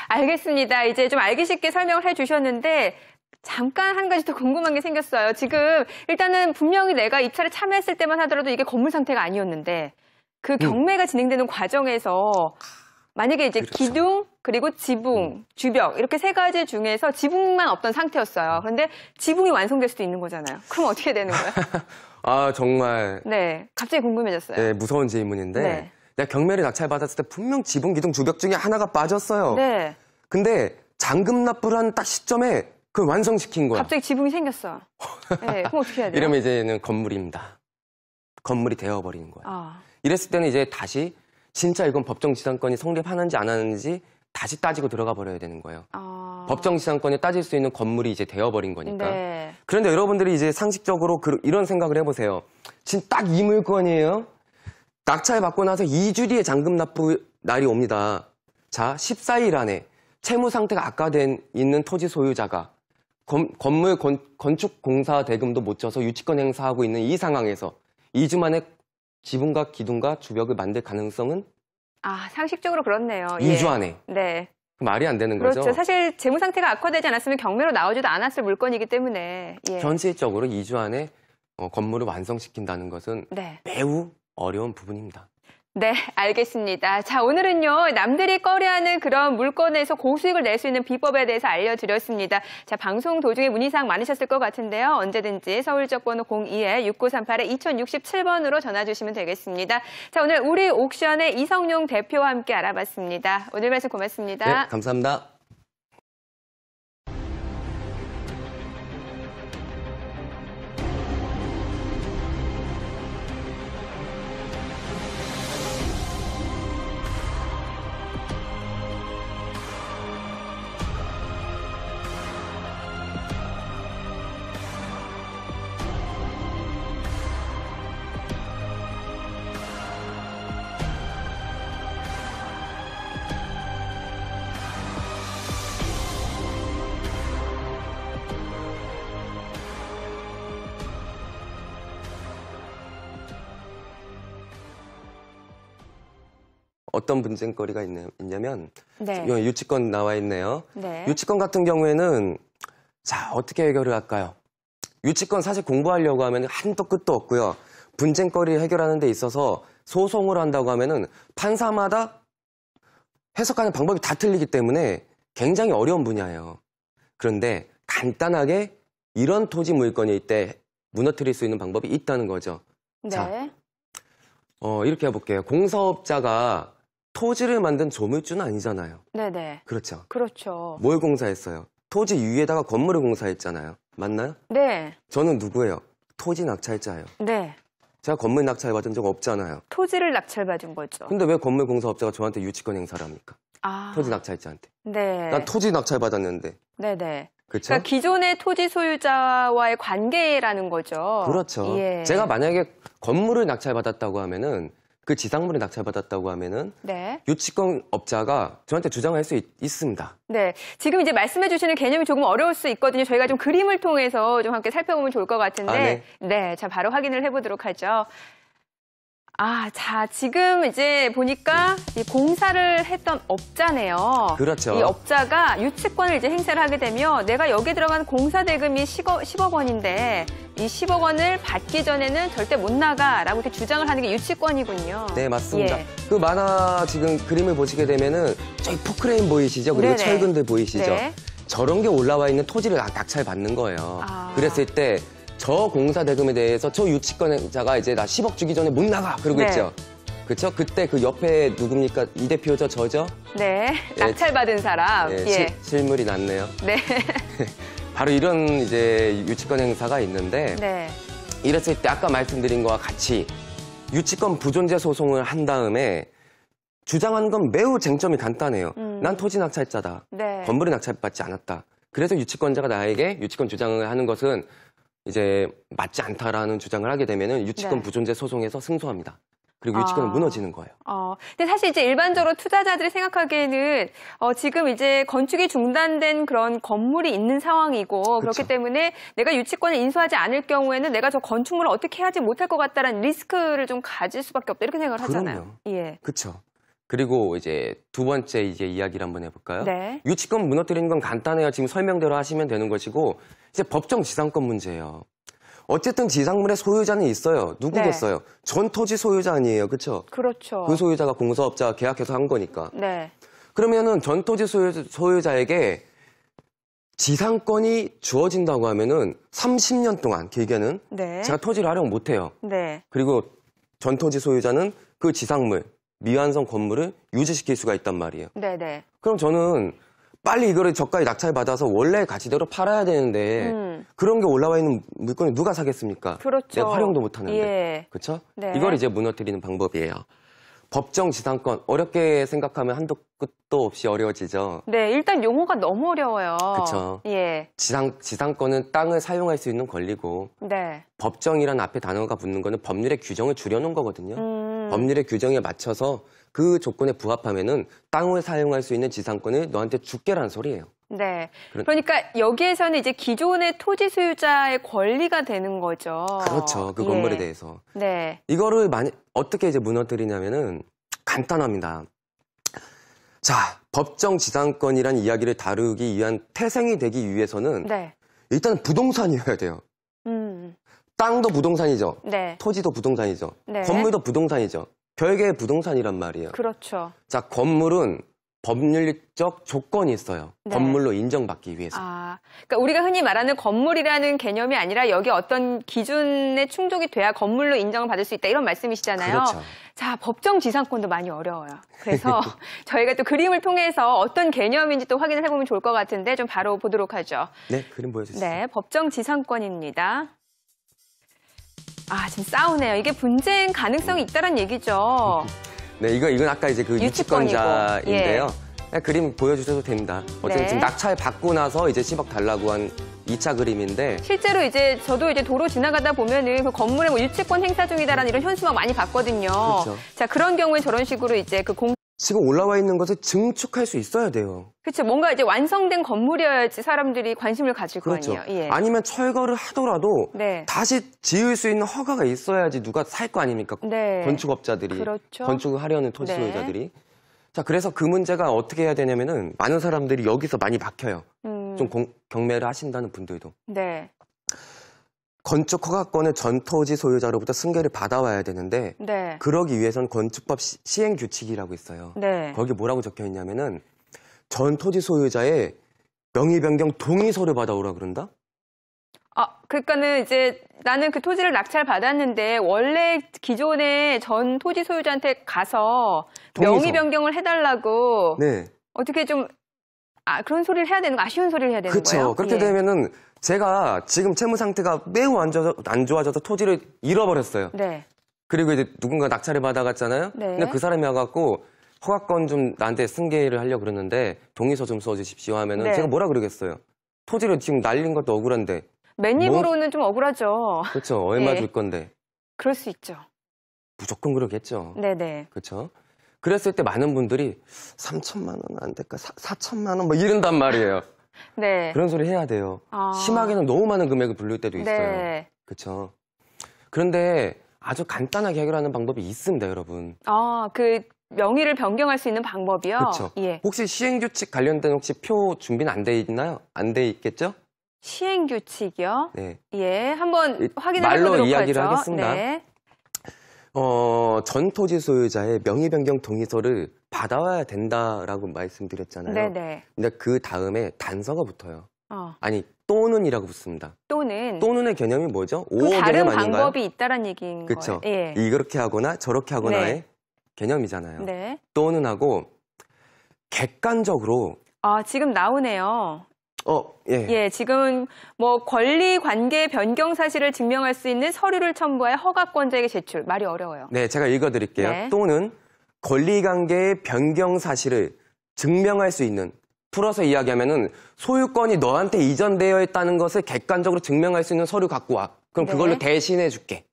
[SPEAKER 1] 알겠습니다. 이제 좀 알기 쉽게 설명을 해주셨는데 잠깐 한 가지 더 궁금한 게 생겼어요. 지금 일단은 분명히 내가 입찰에 참여했을 때만 하더라도 이게 건물 상태가 아니었는데 그 경매가 진행되는 과정에서 만약에 이제
[SPEAKER 2] 그렇죠.
[SPEAKER 1] 기둥 그리고 지붕, 주벽 이렇게 3가지 중에서 지붕만 없던 상태였어요. 그런데 지붕이 완성될 수도 있는 거잖아요. 그럼 어떻게 되는 거예요?
[SPEAKER 2] 아 정말
[SPEAKER 1] 네, 갑자기 궁금해졌어요.
[SPEAKER 2] 네, 무서운 질문인데
[SPEAKER 1] 네.
[SPEAKER 2] 내가 경매를 낙찰받았을 때 분명 지붕, 기둥, 주벽 중에 하나가 빠졌어요.
[SPEAKER 1] 네.
[SPEAKER 2] 근데 잔금 납부를 한 딱 시점에 그걸 완성시킨 거야.
[SPEAKER 1] 갑자기 지붕이 생겼어. 네, 그럼 어떻게 해야 돼요?
[SPEAKER 2] 이러면 이제는 건물입니다. 건물이 되어버리는 거야.
[SPEAKER 1] 아,
[SPEAKER 2] 이랬을 때는 이제 다시 진짜 이건 법정지상권이 성립하는지 안 하는지 다시 따지고 들어가 버려야 되는 거예요. 법정지상권에 따질 수 있는 건물이 이제 되어버린 거니까.
[SPEAKER 1] 네.
[SPEAKER 2] 그런데 여러분들이 이제 상식적으로 이런 생각을 해보세요. 지금 딱 이 물건이에요. 낙찰 받고 나서 2주 뒤에 잔금 납부 날이 옵니다. 자, 14일 안에 채무 상태가 악화된 있는 토지 소유자가 건물 건축 공사 대금도 못 줘서 유치권 행사하고 있는 이 상황에서 2주 만에 지붕과 기둥과 주벽을 만들 가능성은?
[SPEAKER 1] 아, 상식적으로 그렇네요.
[SPEAKER 2] 2주 안에.
[SPEAKER 1] 네.
[SPEAKER 2] 말이 안 되는
[SPEAKER 1] 그렇죠.
[SPEAKER 2] 거죠.
[SPEAKER 1] 사실 재무 상태가 악화되지 않았으면 경매로 나오지도 않았을 물건이기 때문에. 예.
[SPEAKER 2] 현실적으로 2주 안에 건물을 완성시킨다는 것은
[SPEAKER 1] 네.
[SPEAKER 2] 매우 어려운 부분입니다.
[SPEAKER 1] 네, 알겠습니다. 자, 오늘은요, 남들이 꺼려하는 그런 물건에서 고수익을 낼 수 있는 비법에 대해서 알려드렸습니다. 자, 방송 도중에 문의사항 많으셨을 것 같은데요. 언제든지 서울적 번호 02-6938-2067번으로 전화 주시면 되겠습니다. 자, 오늘 우리 옥션의 이성용 대표와 함께 알아봤습니다. 오늘 말씀 고맙습니다.
[SPEAKER 2] 네, 감사합니다. 어떤 분쟁거리가 있냐면
[SPEAKER 1] 네.
[SPEAKER 2] 유치권 나와 있네요.
[SPEAKER 1] 네.
[SPEAKER 2] 유치권 같은 경우에는 자 어떻게 해결을 할까요? 유치권 사실 공부하려고 하면 한도 끝도 없고요. 분쟁거리를 해결하는 데 있어서 소송을 한다고 하면은 판사마다 해석하는 방법이 다 틀리기 때문에 굉장히 어려운 분야예요. 그런데 간단하게 이런 토지 물건일 때 무너뜨릴 수 있는 방법이 있다는 거죠.
[SPEAKER 1] 네.
[SPEAKER 2] 자, 이렇게 해볼게요. 공사업자가 토지를 만든 조물주는 아니잖아요.
[SPEAKER 1] 네네.
[SPEAKER 2] 그렇죠.
[SPEAKER 1] 그렇죠.
[SPEAKER 2] 뭘 공사했어요? 토지 위에다가 건물을 공사했잖아요. 맞나요?
[SPEAKER 1] 네.
[SPEAKER 2] 저는 누구예요? 토지 낙찰자예요.
[SPEAKER 1] 네.
[SPEAKER 2] 제가 건물 낙찰 받은 적 없잖아요.
[SPEAKER 1] 토지를 낙찰받은 거죠.
[SPEAKER 2] 근데 왜 건물 공사업자가 저한테 유치권 행사를 합니까?
[SPEAKER 1] 아.
[SPEAKER 2] 토지 낙찰자한테.
[SPEAKER 1] 네.
[SPEAKER 2] 난 토지 낙찰 받았는데.
[SPEAKER 1] 네네.
[SPEAKER 2] 그렇죠?
[SPEAKER 1] 그러니까 기존의 토지 소유자와의 관계라는 거죠.
[SPEAKER 2] 그렇죠.
[SPEAKER 1] 예.
[SPEAKER 2] 제가 만약에 건물을 낙찰받았다고 하면은 그 지상물을 낙찰받았다고 하면은
[SPEAKER 1] 네.
[SPEAKER 2] 유치권 업자가 저한테 주장할 수 있습니다.
[SPEAKER 1] 네. 지금 이제 말씀해 주시는 개념이 조금 어려울 수 있거든요. 저희가 좀 그림을 통해서 좀 함께 살펴보면 좋을 것 같은데.
[SPEAKER 2] 아, 네.
[SPEAKER 1] 네. 자, 바로 확인을 해보도록 하죠. 아, 자, 지금 이제 보니까 이 공사를 했던 업자네요.
[SPEAKER 2] 그렇죠.
[SPEAKER 1] 이 업자가 유치권을 이제 행사를 하게 되면 내가 여기 들어간 공사 대금이 10억 원인데 이 10억 원을 받기 전에는 절대 못 나가라고 이렇게 주장을 하는 게 유치권이군요.
[SPEAKER 2] 네, 맞습니다.
[SPEAKER 1] 예.
[SPEAKER 2] 그 만화 지금 그림을 보시게 되면은 저기 포크레인 보이시죠? 그리고
[SPEAKER 1] 네네.
[SPEAKER 2] 철근들 보이시죠?
[SPEAKER 1] 네.
[SPEAKER 2] 저런 게 올라와 있는 토지를 낙찰 받는 거예요.
[SPEAKER 1] 아.
[SPEAKER 2] 그랬을 때 저 공사 대금에 대해서 저 유치권자가 이제 나 10억 주기 전에 못 나가 그러고
[SPEAKER 1] 네.
[SPEAKER 2] 있죠. 그렇죠? 그때 그 옆에 누굽니까? 이 대표죠, 저죠?
[SPEAKER 1] 네. 낙찰받은 사람.
[SPEAKER 2] 예,
[SPEAKER 1] 예.
[SPEAKER 2] 실물이 났네요.
[SPEAKER 1] 네.
[SPEAKER 2] 바로 이런 이제 유치권 행사가 있는데
[SPEAKER 1] 네.
[SPEAKER 2] 이랬을 때 아까 말씀드린 거와 같이 유치권 부존재 소송을 한 다음에 주장하는 건 매우 쟁점이 간단해요. 난 토지 낙찰자다.
[SPEAKER 1] 네.
[SPEAKER 2] 건물이 낙찰받지 않았다. 그래서 유치권자가 나에게 유치권 주장을 하는 것은 이제 맞지 않다라는 주장을 하게 되면은 유치권
[SPEAKER 1] 네.
[SPEAKER 2] 부존재 소송에서 승소합니다. 그리고 유치권은 무너지는 거예요.
[SPEAKER 1] 근데 사실 이제 일반적으로 투자자들이 생각하기에는 지금 이제 건축이 중단된 그런 건물이 있는 상황이고
[SPEAKER 2] 그쵸.
[SPEAKER 1] 그렇기 때문에 내가 유치권을 인수하지 않을 경우에는 내가 저 건축물을 어떻게 하지 못할 것 같다라는 리스크를 좀 가질 수밖에 없다 이렇게 생각을 하잖아요. 예.
[SPEAKER 2] 그렇죠. 그리고 이제 두 번째 이제 이야기를 한번 해볼까요?
[SPEAKER 1] 네.
[SPEAKER 2] 유치권 무너뜨리는 건 간단해요. 지금 설명대로 하시면 되는 것이고 이제 법정 지상권 문제예요. 어쨌든 지상물의 소유자는 있어요. 누구겠어요? 네. 전 토지 소유자 아니에요. 그렇죠?
[SPEAKER 1] 그렇죠.
[SPEAKER 2] 그 소유자가 공사업자와 계약해서 한 거니까.
[SPEAKER 1] 네.
[SPEAKER 2] 그러면은 전 토지 소유자에게 지상권이 주어진다고 하면은 30년 동안 길게는
[SPEAKER 1] 네.
[SPEAKER 2] 제가 토지를 활용 못 해요.
[SPEAKER 1] 네.
[SPEAKER 2] 그리고 전 토지 소유자는 그 지상물, 미완성 건물을 유지시킬 수가 있단 말이에요.
[SPEAKER 1] 네네.
[SPEAKER 2] 그럼 저는 빨리 이거를 저가에 낙찰받아서 원래 가치대로 팔아야 되는데 그런 게 올라와 있는 물건을 누가 사겠습니까?
[SPEAKER 1] 그렇죠.
[SPEAKER 2] 내가 활용도 못 하는데.
[SPEAKER 1] 예.
[SPEAKER 2] 그렇죠?
[SPEAKER 1] 네.
[SPEAKER 2] 이걸 이제 무너뜨리는 방법이에요. 법정 지상권 어렵게 생각하면 한도 끝도 없이 어려워지죠.
[SPEAKER 1] 네, 일단 용어가 너무 어려워요.
[SPEAKER 2] 그렇죠.
[SPEAKER 1] 예.
[SPEAKER 2] 지상권은 땅을 사용할 수 있는 권리고
[SPEAKER 1] 네.
[SPEAKER 2] 법정이라는 앞에 단어가 붙는 거는 법률의 규정을 줄여놓은 거거든요. 법률의 규정에 맞춰서 그 조건에 부합하면은 땅을 사용할 수 있는 지상권을 너한테 줄게라는 소리예요.
[SPEAKER 1] 네. 그러니까 여기에서는 이제 기존의 토지 소유자의 권리가 되는 거죠.
[SPEAKER 2] 그렇죠. 그 건물에 대해서.
[SPEAKER 1] 네.
[SPEAKER 2] 이거를 어떻게 이제 무너뜨리냐면은 간단합니다. 자, 법정 지상권이라는 이야기를 다루기 위한 태생이 되기 위해서는
[SPEAKER 1] 네.
[SPEAKER 2] 일단 부동산이어야 돼요. 땅도 부동산이죠.
[SPEAKER 1] 네.
[SPEAKER 2] 토지도 부동산이죠.
[SPEAKER 1] 네.
[SPEAKER 2] 건물도 부동산이죠. 별개의 부동산이란 말이에요.
[SPEAKER 1] 그렇죠.
[SPEAKER 2] 자, 건물은 법률적 조건이 있어요.
[SPEAKER 1] 네.
[SPEAKER 2] 건물로 인정받기 위해서.
[SPEAKER 1] 그러니까 우리가 흔히 말하는 건물이라는 개념이 아니라 여기 어떤 기준에 충족이 돼야 건물로 인정을 받을 수 있다 이런 말씀이시잖아요.
[SPEAKER 2] 그렇죠.
[SPEAKER 1] 자, 법정 지상권도 많이 어려워요. 그래서 저희가 또 그림을 통해서 어떤 개념인지 또 확인을 해보면 좋을 것 같은데 좀 바로 보도록 하죠.
[SPEAKER 2] 네, 그림 보여주세요.
[SPEAKER 1] 네, 법정 지상권입니다. 지금 싸우네요. 이게 분쟁 가능성이 있다는 얘기죠.
[SPEAKER 2] 네, 이건 아까 이제 그 유치권자인데요.
[SPEAKER 1] 예.
[SPEAKER 2] 그림 보여주셔도 됩니다. 어쨌든
[SPEAKER 1] 네.
[SPEAKER 2] 지금 낙찰 받고 나서 이제 10억 달라고 한 2차 그림인데.
[SPEAKER 1] 실제로 저도 도로 지나가다 보면은 그 건물에 뭐 유치권 행사 중이다라는 이런 현수막 많이 봤거든요.
[SPEAKER 2] 그렇죠.
[SPEAKER 1] 자, 그런 경우에 저런 식으로 이제
[SPEAKER 2] 지금 올라와 있는 것을 증축할 수 있어야 돼요.
[SPEAKER 1] 그렇죠. 뭔가 이제 완성된 건물이어야지 사람들이 관심을 가질
[SPEAKER 2] 그렇죠.
[SPEAKER 1] 거 아니에요. 예.
[SPEAKER 2] 아니면 철거를 하더라도
[SPEAKER 1] 네.
[SPEAKER 2] 다시 지을 수 있는 허가가 있어야지 누가 살 거 아닙니까?
[SPEAKER 1] 네.
[SPEAKER 2] 건축업자들이.
[SPEAKER 1] 그렇죠.
[SPEAKER 2] 건축을 하려는 토지
[SPEAKER 1] 네.
[SPEAKER 2] 소유자들이. 자, 그래서 그 문제가 어떻게 해야 되냐면은 많은 사람들이 여기서 많이 막혀요. 좀 경매를 하신다는 분들도.
[SPEAKER 1] 네.
[SPEAKER 2] 건축 허가권을 전 토지 소유자로부터 승계를 받아와야 되는데
[SPEAKER 1] 네.
[SPEAKER 2] 그러기 위해서는 건축법 시행 규칙이라고 있어요.
[SPEAKER 1] 네.
[SPEAKER 2] 거기 뭐라고 적혀 있냐면은 전 토지 소유자의 명의 변경 동의서를 받아오라 그런다?
[SPEAKER 1] 그러니까는 이제 나는 그 토지를 낙찰 받았는데 원래 기존의 전 토지 소유자한테 가서
[SPEAKER 2] 동의서.
[SPEAKER 1] 명의 변경을 해달라고
[SPEAKER 2] 네.
[SPEAKER 1] 어떻게 좀 그런 소리를 해야 되는 거 아쉬운 소리를 해야 되는
[SPEAKER 2] 그쵸.
[SPEAKER 1] 거예요?
[SPEAKER 2] 그렇게 되면은 제가 지금 채무 상태가 매우 안 좋아져서 토지를 잃어버렸어요.
[SPEAKER 1] 네.
[SPEAKER 2] 그리고 이제 누군가 낙찰을 받아갔잖아요.
[SPEAKER 1] 네.
[SPEAKER 2] 근데 그 사람이 와갖고 허가권 좀 나한테 승계를 하려고 그러는데 동의서 좀 써주십시오 하면은
[SPEAKER 1] 네.
[SPEAKER 2] 제가 뭐라 그러겠어요. 토지를 지금 날린 것도 억울한데.
[SPEAKER 1] 맨입으로는 좀 억울하죠.
[SPEAKER 2] 그렇죠. 얼마
[SPEAKER 1] 예.
[SPEAKER 2] 줄 건데.
[SPEAKER 1] 그럴 수 있죠.
[SPEAKER 2] 무조건 그러겠죠.
[SPEAKER 1] 네네.
[SPEAKER 2] 그렇죠. 그랬을 때 많은 분들이 3천만 원 안 될까? 4천만 원 뭐 이런단 말이에요.
[SPEAKER 1] 네.
[SPEAKER 2] 그런 소리 해야 돼요. 심하게는 너무 많은 금액을 부를 때도 있어요.
[SPEAKER 1] 네.
[SPEAKER 2] 그렇죠. 그런데 아주 간단하게 해결하는 방법이 있습니다, 여러분.
[SPEAKER 1] 그 명의를 변경할 수 있는 방법이요?
[SPEAKER 2] 그렇죠.
[SPEAKER 1] 예.
[SPEAKER 2] 혹시 시행규칙 관련된 혹시 표 준비는 안 돼 있나요? 안 돼 있겠죠?
[SPEAKER 1] 시행규칙이요?
[SPEAKER 2] 네.
[SPEAKER 1] 예, 한번 확인해
[SPEAKER 2] 말로
[SPEAKER 1] 보도록
[SPEAKER 2] 이야기를
[SPEAKER 1] 하죠.
[SPEAKER 2] 하겠습니다.
[SPEAKER 1] 네.
[SPEAKER 2] 전 토지 소유자의 명의 변경 동의서를 받아와야 된다라고 말씀드렸잖아요.
[SPEAKER 1] 네네.
[SPEAKER 2] 근데 그 다음에 단서가 붙어요. 아니, 또는이라고 붙습니다.
[SPEAKER 1] 또는.
[SPEAKER 2] 또는의 개념이 뭐죠?
[SPEAKER 1] 그
[SPEAKER 2] 5억
[SPEAKER 1] 다른
[SPEAKER 2] 개념 아닌가요?
[SPEAKER 1] 방법이 있다는 얘기인
[SPEAKER 2] 그쵸?
[SPEAKER 1] 거예요. 예.
[SPEAKER 2] 이렇게 하거나 저렇게 하거나의
[SPEAKER 1] 네.
[SPEAKER 2] 개념이잖아요.
[SPEAKER 1] 네.
[SPEAKER 2] 또는 하고 객관적으로
[SPEAKER 1] 지금 나오네요.
[SPEAKER 2] 예.
[SPEAKER 1] 예, 지금 뭐 권리 관계 변경 사실을 증명할 수 있는 서류를 첨부하여 허가권자에게 제출. 말이 어려워요.
[SPEAKER 2] 네, 제가 읽어드릴게요.
[SPEAKER 1] 네.
[SPEAKER 2] 또는 권리관계의 변경 사실을 증명할 수 있는, 풀어서 이야기하면은 소유권이 너한테 이전되어 있다는 것을 객관적으로 증명할 수 있는 서류 갖고 와. 그럼
[SPEAKER 1] 네.
[SPEAKER 2] 그걸로 대신해 줄게.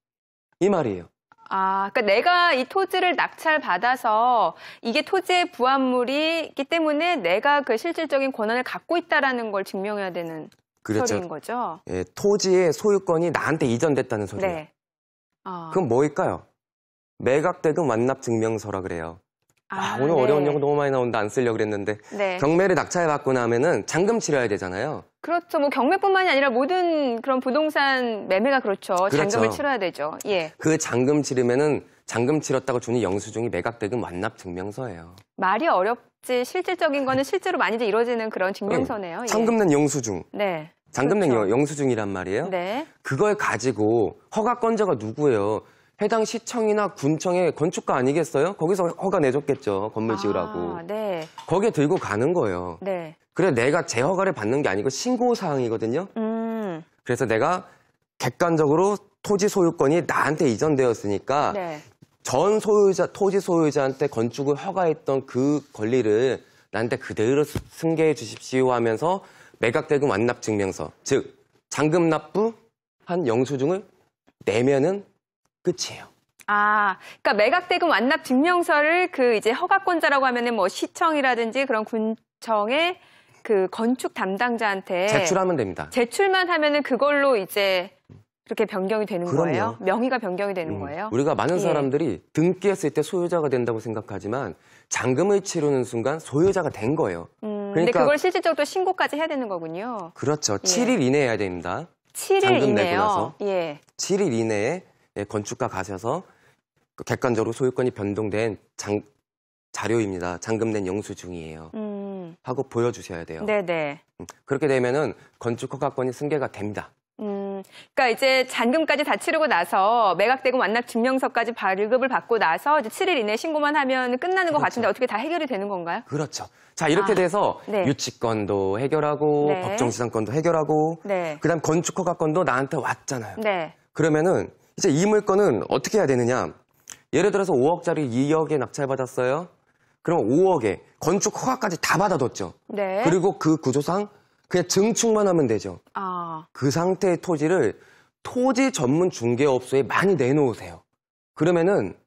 [SPEAKER 2] 이 말이에요.
[SPEAKER 1] 아, 그러니까 내가 이 토지를 낙찰받아서 이게 토지의 부합물이기 때문에 내가 그 실질적인 권한을 갖고 있다라는 걸 증명해야 되는
[SPEAKER 2] 그렇죠.
[SPEAKER 1] 서류인 거죠.
[SPEAKER 2] 예, 토지의 소유권이 나한테 이전됐다는 소리예요.
[SPEAKER 1] 네.
[SPEAKER 2] 그럼 뭐일까요? 매각대금 완납 증명서라 그래요. 오늘
[SPEAKER 1] 네.
[SPEAKER 2] 어려운 용어 너무 많이 나온다. 안 쓰려고 그랬는데.
[SPEAKER 1] 네.
[SPEAKER 2] 경매를 낙찰받고 나면은 잔금 치러야 되잖아요.
[SPEAKER 1] 그렇죠. 뭐 경매뿐만이 아니라 모든 그런 부동산 매매가 그렇죠.
[SPEAKER 2] 그렇죠.
[SPEAKER 1] 잔금을 치러야 되죠. 예.
[SPEAKER 2] 그 잔금 치르면은 잔금 치렀다고 주는 영수증이 매각대금 완납 증명서예요.
[SPEAKER 1] 말이 어렵지 실질적인 거는 실제로 많이들 이루어지는 그런 증명서네요. 예.
[SPEAKER 2] 잔금 낸 영수증.
[SPEAKER 1] 네.
[SPEAKER 2] 잔금 낸
[SPEAKER 1] 그렇죠.
[SPEAKER 2] 영수증이란 말이에요.
[SPEAKER 1] 네.
[SPEAKER 2] 그걸 가지고 허가권자가 누구예요? 해당 시청이나 군청의 건축가 아니겠어요? 거기서 허가 내줬겠죠. 건물 지으라고.
[SPEAKER 1] 네.
[SPEAKER 2] 거기에 들고 가는 거예요.
[SPEAKER 1] 네.
[SPEAKER 2] 그래 내가 재허가를 받는 게 아니고 신고사항이거든요. 그래서 내가 객관적으로 토지 소유권이 나한테 이전되었으니까
[SPEAKER 1] 네.
[SPEAKER 2] 전 소유자, 토지 소유자한테 건축을 허가했던 그 권리를 나한테 그대로 승계해 주십시오 하면서 매각대금 완납 증명서, 즉 잔금 납부한 영수증을 내면은 끝이에요.
[SPEAKER 1] 그러니까 매각대금 완납 증명서를 그 이제 허가권자라고 하면은 뭐 시청이라든지 그런 군청의 그 건축 담당자한테
[SPEAKER 2] 제출하면 됩니다.
[SPEAKER 1] 제출만 하면은 그걸로 이제 그렇게 변경이 되는
[SPEAKER 2] 그럼요.
[SPEAKER 1] 거예요? 명의가 변경이 되는 거예요?
[SPEAKER 2] 우리가 많은
[SPEAKER 1] 예.
[SPEAKER 2] 사람들이 등기했을 때 소유자가 된다고 생각하지만 잔금을 치르는 순간 소유자가 된 거예요.
[SPEAKER 1] 근데 그걸 실질적으로 신고까지 해야 되는 거군요.
[SPEAKER 2] 그렇죠.
[SPEAKER 1] 예.
[SPEAKER 2] 7일 이내에 해야 됩니다.
[SPEAKER 1] 7일
[SPEAKER 2] 잔금 내고
[SPEAKER 1] 이내요?
[SPEAKER 2] 나서.
[SPEAKER 1] 예.
[SPEAKER 2] 7일 이내에 건축가 가셔서 객관적으로 소유권이 변동된 자료입니다. 잔금 낸 영수증이에요. 하고 보여주셔야 돼요.
[SPEAKER 1] 네네.
[SPEAKER 2] 그렇게 되면은 건축 허가권이 승계가 됩니다.
[SPEAKER 1] 그러니까 이제 잔금까지 다 치르고 나서 매각대금 완납 증명서까지 발급을 받고 나서 이제 7일 이내에 신고만 하면 끝나는 것 같은데 어떻게 다 해결이 되는 건가요?
[SPEAKER 2] 그렇죠. 자, 이렇게 돼서
[SPEAKER 1] 네.
[SPEAKER 2] 유치권도 해결하고
[SPEAKER 1] 네.
[SPEAKER 2] 법정지상권도 해결하고
[SPEAKER 1] 네.
[SPEAKER 2] 그다음 건축 허가권도 나한테 왔잖아요.
[SPEAKER 1] 네.
[SPEAKER 2] 그러면은 이제 이 물건은 어떻게 해야 되느냐? 예를 들어서 5억짜리 2억에 낙찰받았어요. 그럼 5억에 건축 허가까지 다 받아뒀죠.
[SPEAKER 1] 네.
[SPEAKER 2] 그리고 그 구조상 그냥 증축만 하면 되죠. 그 상태의 토지를 토지 전문 중개업소에 많이 내놓으세요. 그러면은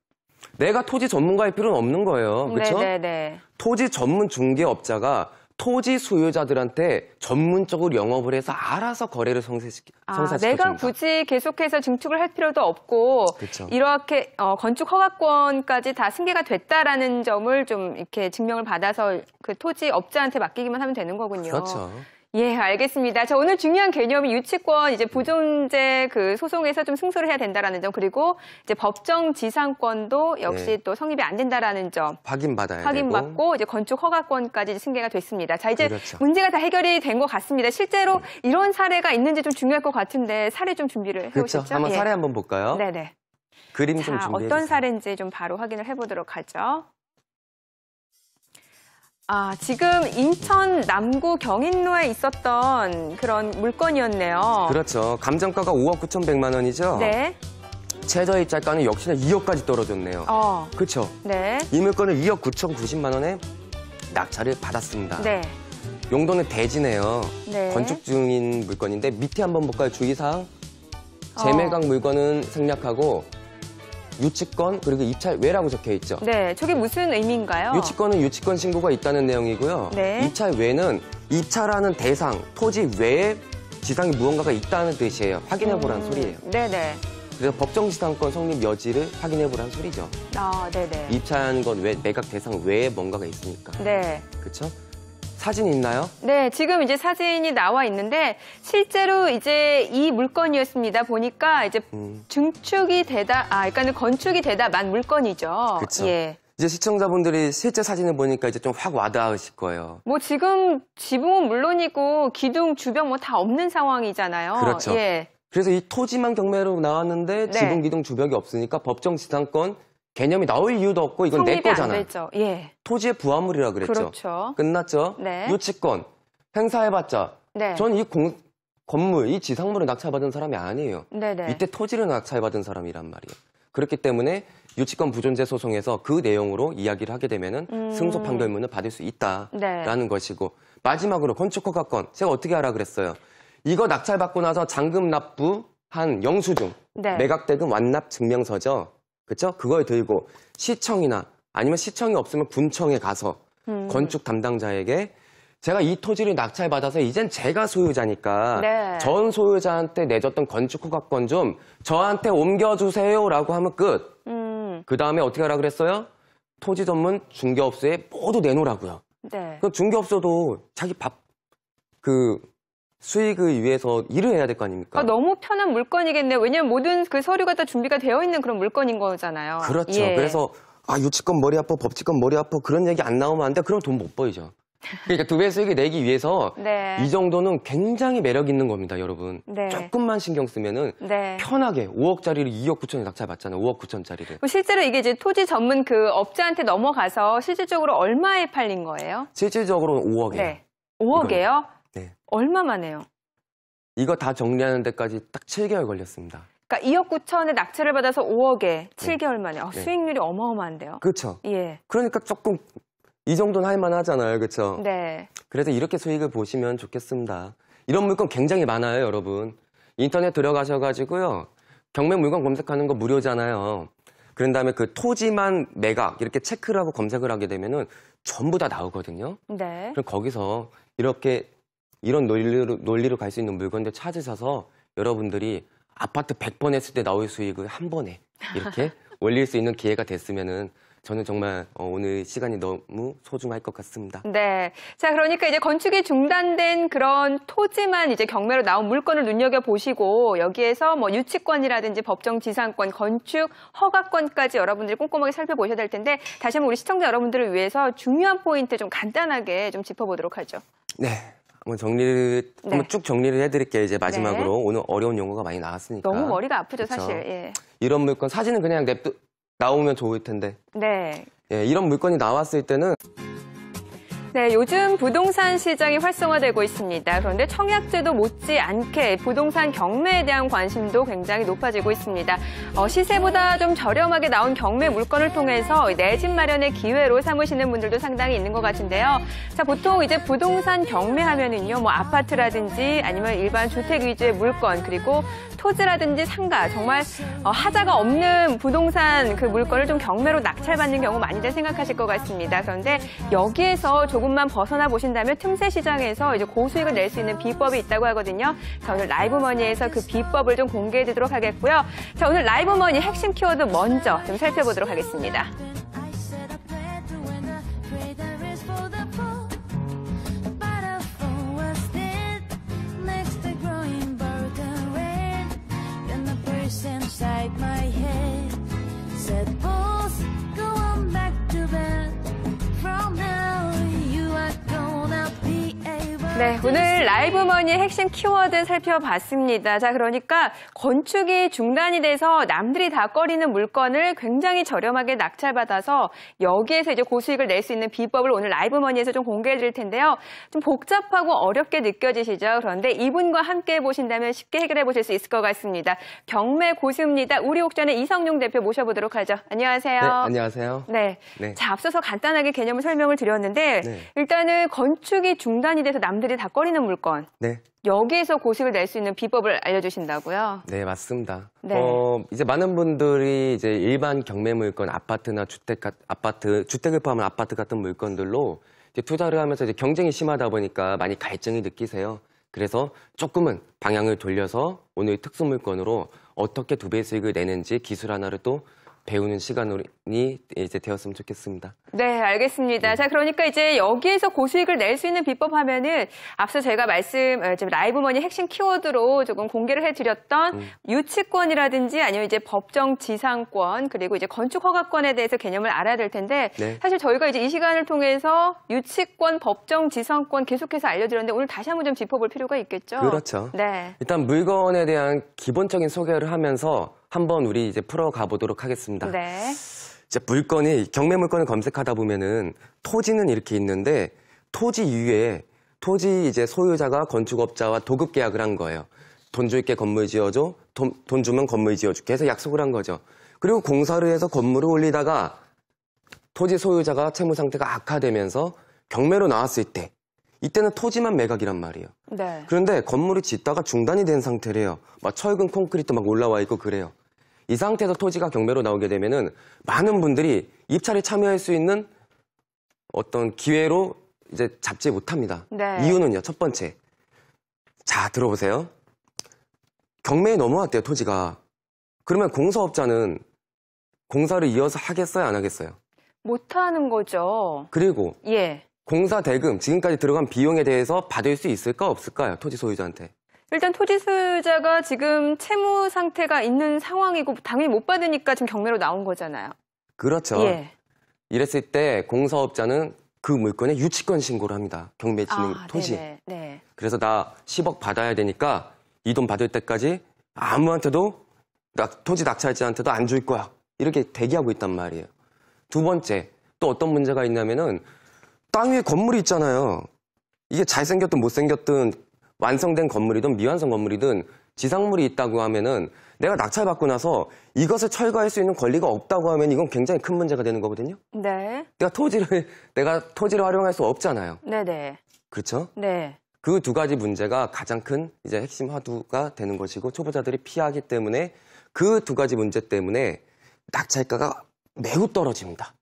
[SPEAKER 2] 내가 토지 전문가일 필요는 없는 거예요. 그렇죠?
[SPEAKER 1] 네네네.
[SPEAKER 2] 토지 전문 중개업자가 토지 소유자들한테 전문적으로 영업을 해서 알아서 거래를 성사시켜줍니다.
[SPEAKER 1] 내가 굳이 계속해서 증축을 할 필요도 없고
[SPEAKER 2] 그렇죠.
[SPEAKER 1] 이렇게 건축 허가권까지 다 승계가 됐다라는 점을 좀 이렇게 증명을 받아서 그 토지 업자한테 맡기기만 하면 되는 거군요.
[SPEAKER 2] 그렇죠.
[SPEAKER 1] 예, 알겠습니다. 자, 오늘 중요한 개념이 유치권 이제 보존제 그 소송에서 좀 승소를 해야 된다라는 점, 그리고 이제 법정 지상권도 역시
[SPEAKER 2] 네.
[SPEAKER 1] 또 성립이 안 된다라는 점 확인받고 이제 건축 허가권까지 승계가 됐습니다. 자, 이제
[SPEAKER 2] 그렇죠.
[SPEAKER 1] 문제가 다 해결이 된 것 같습니다. 실제로 이런 사례가 있는지 좀 중요할 것 같은데 사례 좀 준비를
[SPEAKER 2] 그렇죠.
[SPEAKER 1] 해오셨죠?
[SPEAKER 2] 한번 사례 한번 볼까요?
[SPEAKER 1] 네네.
[SPEAKER 2] 그림 좀
[SPEAKER 1] 자,
[SPEAKER 2] 준비해
[SPEAKER 1] 어떤
[SPEAKER 2] 주세요.
[SPEAKER 1] 사례인지 좀 바로 확인을 해보도록 하죠. 지금 인천 남구 경인로에 있었던 그런 물건이었네요.
[SPEAKER 2] 그렇죠. 감정가가 5억 9,100만 원이죠.
[SPEAKER 1] 네.
[SPEAKER 2] 최저입찰가는 역시나 2억까지 떨어졌네요. 그렇죠.
[SPEAKER 1] 네.
[SPEAKER 2] 이 물건을 2억 9,090만 원에 낙찰을 받았습니다.
[SPEAKER 1] 네.
[SPEAKER 2] 용도는 대지네요.
[SPEAKER 1] 네.
[SPEAKER 2] 건축 중인 물건인데 밑에 한번 볼까요? 주의사항. 재매각 물건은 생략하고 유치권 그리고 입찰외라고 적혀 있죠.
[SPEAKER 1] 네. 저게 무슨 의미인가요?
[SPEAKER 2] 유치권은 유치권 신고가 있다는 내용이고요.
[SPEAKER 1] 네.
[SPEAKER 2] 입찰외는 입찰하는 대상, 토지 외에 지상이 무언가가 있다는 뜻이에요. 확인해보라는 소리예요.
[SPEAKER 1] 네네.
[SPEAKER 2] 그래서 법정지상권 성립 여지를 확인해보라는 소리죠.
[SPEAKER 1] 네네.
[SPEAKER 2] 입찰하는 것 외, 매각 대상 외에 뭔가가 있으니까.
[SPEAKER 1] 네.
[SPEAKER 2] 그렇죠? 사진 있나요?
[SPEAKER 1] 네, 지금 이제 사진이 나와 있는데 실제로 이제 이 물건이었습니다. 보니까 이제 증축이 되다, 그러니까는 건축이 되다 만 물건이죠.
[SPEAKER 2] 그렇죠.
[SPEAKER 1] 예.
[SPEAKER 2] 이제 시청자분들이 실제 사진을 보니까 이제 좀 확 와닿으실 거예요.
[SPEAKER 1] 뭐 지금 지붕은 물론이고 기둥, 주변 뭐 다 없는 상황이잖아요.
[SPEAKER 2] 그렇죠.
[SPEAKER 1] 예.
[SPEAKER 2] 그래서 이 토지만 경매로 나왔는데
[SPEAKER 1] 네.
[SPEAKER 2] 지붕, 기둥, 주벽이 없으니까 법정지상권 개념이 나올 이유도 없고 이건 내
[SPEAKER 1] 성립이
[SPEAKER 2] 거잖아.
[SPEAKER 1] 안 됐죠. 예.
[SPEAKER 2] 토지의 부합물이라 그랬죠.
[SPEAKER 1] 그렇죠.
[SPEAKER 2] 끝났죠.
[SPEAKER 1] 네.
[SPEAKER 2] 유치권 행사해봤자
[SPEAKER 1] 네.
[SPEAKER 2] 전 이 건물, 이 지상물을 낙찰받은 사람이 아니에요.
[SPEAKER 1] 네네.
[SPEAKER 2] 이때 토지를 낙찰받은 사람이란 말이에요. 그렇기 때문에 유치권 부존재 소송에서 그 내용으로 이야기를 하게 되면은 승소 판결문을 받을 수 있다라는 것이고 마지막으로 건축허가권 제가 어떻게 하라 그랬어요. 이거 낙찰받고 나서 잔금 납부한 영수증, 매각대금 완납 증명서죠. 그렇죠? 그걸 들고 시청이나 아니면 시청이 없으면 군청에 가서 건축 담당자에게 제가 이 토지를 낙찰받아서 이젠 제가 소유자니까 전 소유자한테 내줬던 건축허가권 좀 저한테 옮겨주세요라고 하면 끝. 그 다음에 어떻게 하라 그랬어요? 토지 전문 중개업소에 모두 내놓으라고요. 그럼 중개업소도 자기 수익을 위해서 일을 해야 될 거 아닙니까?
[SPEAKER 1] 너무 편한 물건이겠네요. 왜냐하면 모든 그 서류가 다 준비가 되어 있는 그런 물건인 거잖아요.
[SPEAKER 2] 그렇죠. 그래서 유치권 머리 아파, 법치권 머리 아파 그런 얘기 안 나오면 안 돼. 그럼 돈 못 벌죠. 그러니까 2배 수익을 내기 위해서 이 정도는 굉장히 매력 있는 겁니다, 여러분. 조금만 신경 쓰면은 편하게 5억짜리를 2억 9천에 낙찰받잖아요. 5억 9천짜리를.
[SPEAKER 1] 실제로 이게 이제 토지 전문 그 업자한테 넘어가서 실질적으로 얼마에 팔린 거예요?
[SPEAKER 2] 실질적으로는 5억이에요.
[SPEAKER 1] 5억이에요? 얼마만 해요?
[SPEAKER 2] 이거 다 정리하는 데까지 딱 7개월 걸렸습니다.
[SPEAKER 1] 그러니까 2억 9천에 낙찰을 받아서 5억에 7개월 만에. 수익률이 어마어마한데요?
[SPEAKER 2] 그렇죠. 그러니까 조금 이 정도는 할만하잖아요. 그렇죠? 그래서 이렇게 수익을 보시면 좋겠습니다. 이런 물건 굉장히 많아요, 여러분. 인터넷 들어가셔가지고요. 경매 물건 검색하는 거 무료잖아요. 그런 다음에 그 토지만 매각 이렇게 체크를 하고 검색을 하게 되면은 전부 다 나오거든요. 그럼 거기서 이런 논리로 갈 수 있는 물건들 찾으셔서 여러분들이 아파트 100번 했을 때 나올 수익을 한 번에 이렇게 올릴 수 있는 기회가 됐으면은 저는 정말 오늘 시간이 너무 소중할 것 같습니다.
[SPEAKER 1] 자, 그러니까 이제 건축이 중단된 그런 토지만 이제 경매로 나온 물건을 눈여겨보시고 여기에서 뭐 유치권이라든지 법정지상권, 건축 허가권까지 여러분들이 꼼꼼하게 살펴보셔야 될 텐데 다시 한번 우리 시청자 여러분들을 위해서 중요한 포인트 좀 간단하게 좀 짚어보도록 하죠.
[SPEAKER 2] 한번 쭉 정리를 해드릴게요. 이제 마지막으로 오늘 어려운 용어가 많이 나왔으니까.
[SPEAKER 1] 너무 머리가 아프죠, 사실.
[SPEAKER 2] 이런 물건 사진은 그냥 나오면 좋을 텐데. 이런 물건이 나왔을 때는
[SPEAKER 1] 요즘 부동산 시장이 활성화되고 있습니다. 그런데 청약제도 못지않게 부동산 경매에 대한 관심도 굉장히 높아지고 있습니다. 시세보다 좀 저렴하게 나온 경매 물건을 통해서 내 집 마련의 기회로 삼으시는 분들도 상당히 있는 것 같은데요. 자, 보통 이제 부동산 경매하면은요, 뭐 아파트라든지 아니면 일반 주택 위주의 물건 그리고 토지라든지 상가 정말 하자가 없는 부동산 그 물건을 좀 경매로 낙찰받는 경우 많이들 생각하실 것 같습니다. 그런데 여기에서 조금만 벗어나 보신다면 틈새 시장에서 이제 고수익을 낼 수 있는 비법이 있다고 하거든요. 자, 오늘 라이브머니에서 그 비법을 좀 공개해 드리도록 하겠고요. 자, 오늘 라이브머니 핵심 키워드 먼저 좀 살펴보도록 하겠습니다. 오늘 라이브머니의 핵심 키워드 살펴봤습니다. 자, 그러니까 건축이 중단이 돼서 남들이 다 꺼리는 물건을 굉장히 저렴하게 낙찰받아서 여기에서 이제 고수익을 낼 수 있는 비법을 오늘 라이브머니에서 좀 공개해 드릴 텐데요. 좀 복잡하고 어렵게 느껴지시죠? 그런데 이분과 함께 보신다면 쉽게 해결해 보실 수 있을 것 같습니다. 경매 고수입니다. 우리옥전의 이성용 대표 모셔보도록 하죠. 안녕하세요.
[SPEAKER 2] 안녕하세요.
[SPEAKER 1] 자, 앞서서 간단하게 개념을 설명을 드렸는데 일단은 건축이 중단이 돼서 남들이 다 꺼리는 물건. 여기에서 고수익을 낼 수 있는 비법을 알려주신다고요?
[SPEAKER 2] 네, 맞습니다. 이제 많은 분들이 이제 일반 경매 물건, 아파트나 주택을 포함한 아파트 같은 물건들로 이제 투자를 하면서 이제 경쟁이 심하다 보니까 많이 갈증이 느끼세요. 그래서 조금은 방향을 돌려서 오늘 특수 물건으로 어떻게 2배 수익을 내는지 기술 하나를 또 배우는 시간이 이제 되었으면 좋겠습니다.
[SPEAKER 1] 알겠습니다. 자, 그러니까 이제 여기에서 고수익을 낼 수 있는 비법 하면은 앞서 제가 라이브머니 핵심 키워드로 조금 공개를 해드렸던 유치권이라든지 아니면 이제 법정 지상권 그리고 이제 건축 허가권에 대해서 개념을 알아야 될 텐데 사실 저희가 이제 이 시간을 통해서 유치권, 법정 지상권 계속해서 알려드렸는데 오늘 다시 한번 좀 짚어볼 필요가 있겠죠?
[SPEAKER 2] 그렇죠. 일단 물건에 대한 기본적인 소개를 하면서 한번 우리 이제 풀어가 보도록 하겠습니다. 이제 경매 물건을 검색하다 보면은 토지는 이렇게 있는데 토지 이외에 토지 이제 소유자가 건축업자와 도급 계약을 한 거예요. 돈 줄게 건물 지어줘, 돈 주면 건물 지어줄게 해서 약속을 한 거죠. 그리고 공사를 해서 건물을 올리다가 토지 소유자가 채무 상태가 악화되면서 경매로 나왔을 때 이때는 토지만 매각이란 말이에요.
[SPEAKER 1] 네.
[SPEAKER 2] 그런데 건물이 짓다가 중단이 된 상태래요. 막 철근 콘크리트 막 올라와 있고 그래요. 이 상태에서 토지가 경매로 나오게 되면은 많은 분들이 입찰에 참여할 수 있는 어떤 기회로 이제 잡지 못합니다.
[SPEAKER 1] 네.
[SPEAKER 2] 이유는요. 첫 번째. 자, 들어보세요. 경매에 넘어왔대요, 토지가. 그러면 공사업자는 공사를 이어서 하겠어요, 안 하겠어요?
[SPEAKER 1] 못하는 거죠.
[SPEAKER 2] 그리고
[SPEAKER 1] 예.
[SPEAKER 2] 공사 대금, 지금까지 들어간 비용에 대해서 받을 수 있을까 없을까요? 토지 소유자한테.
[SPEAKER 1] 일단 토지 소유자가 지금 채무 상태가 있는 상황이고 당연히 못 받으니까 지금 경매로 나온 거잖아요.
[SPEAKER 2] 그렇죠.
[SPEAKER 1] 예.
[SPEAKER 2] 이랬을 때 공사업자는 그 물건에 유치권 신고를 합니다. 경매 진행 토지.
[SPEAKER 1] 네네. 네.
[SPEAKER 2] 그래서 나 10억 받아야 되니까 이 돈 받을 때까지 아무한테도 토지 낙찰자한테도 안 줄 거야. 이렇게 대기하고 있단 말이에요. 두 번째, 또 어떤 문제가 있냐면은 땅 위에 건물이 있잖아요. 이게 잘생겼든 못생겼든 완성된 건물이든 미완성 건물이든 지상물이 있다고 하면은 내가 낙찰받고 나서 이것을 철거할 수 있는 권리가 없다고 하면 이건 굉장히 큰 문제가 되는 거거든요.
[SPEAKER 1] 네.
[SPEAKER 2] 내가 토지를 활용할 수 없잖아요.
[SPEAKER 1] 네네.
[SPEAKER 2] 그렇죠?
[SPEAKER 1] 네.
[SPEAKER 2] 그 두 가지 문제가 가장 큰 이제 핵심 화두가 되는 것이고 초보자들이 피하기 때문에 그 두 가지 문제 때문에 낙찰가가 매우 떨어집니다.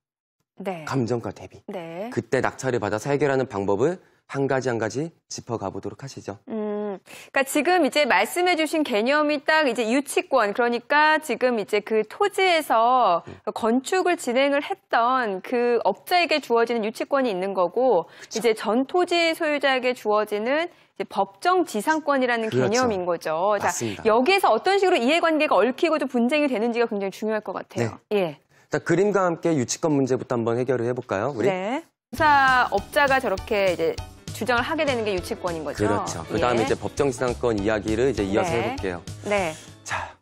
[SPEAKER 1] 네.
[SPEAKER 2] 감정가 대비.
[SPEAKER 1] 네.
[SPEAKER 2] 그때 낙찰을 받아서 해결하는 방법을 한 가지 짚어가 보도록 하시죠.
[SPEAKER 1] 그러니까 지금 이제 말씀해주신 개념이 딱 이제 유치권, 그러니까 지금 이제 그 토지에서 건축을 진행을 했던 그 업자에게 주어지는 유치권이 있는 거고, 그렇죠. 이제 전 토지 소유자에게 주어지는 이제 법정 지상권이라는
[SPEAKER 2] 그렇죠.
[SPEAKER 1] 개념인 거죠.
[SPEAKER 2] 맞습니다.
[SPEAKER 1] 자, 여기에서 어떤 식으로 이해관계가 얽히고 좀 분쟁이 되는지가 굉장히 중요할 것 같아요.
[SPEAKER 2] 네.
[SPEAKER 1] 예.
[SPEAKER 2] 자, 그림과 함께 유치권 문제부터 한번 해결을 해볼까요? 우리?
[SPEAKER 1] 네. 공사업자가 저렇게 이제 주장을 하게 되는 게 유치권인 거죠.
[SPEAKER 2] 그렇죠. 그 다음에 이제 법정지상권 이야기를 이제 이어서 해볼게요.
[SPEAKER 1] 네.
[SPEAKER 2] 자,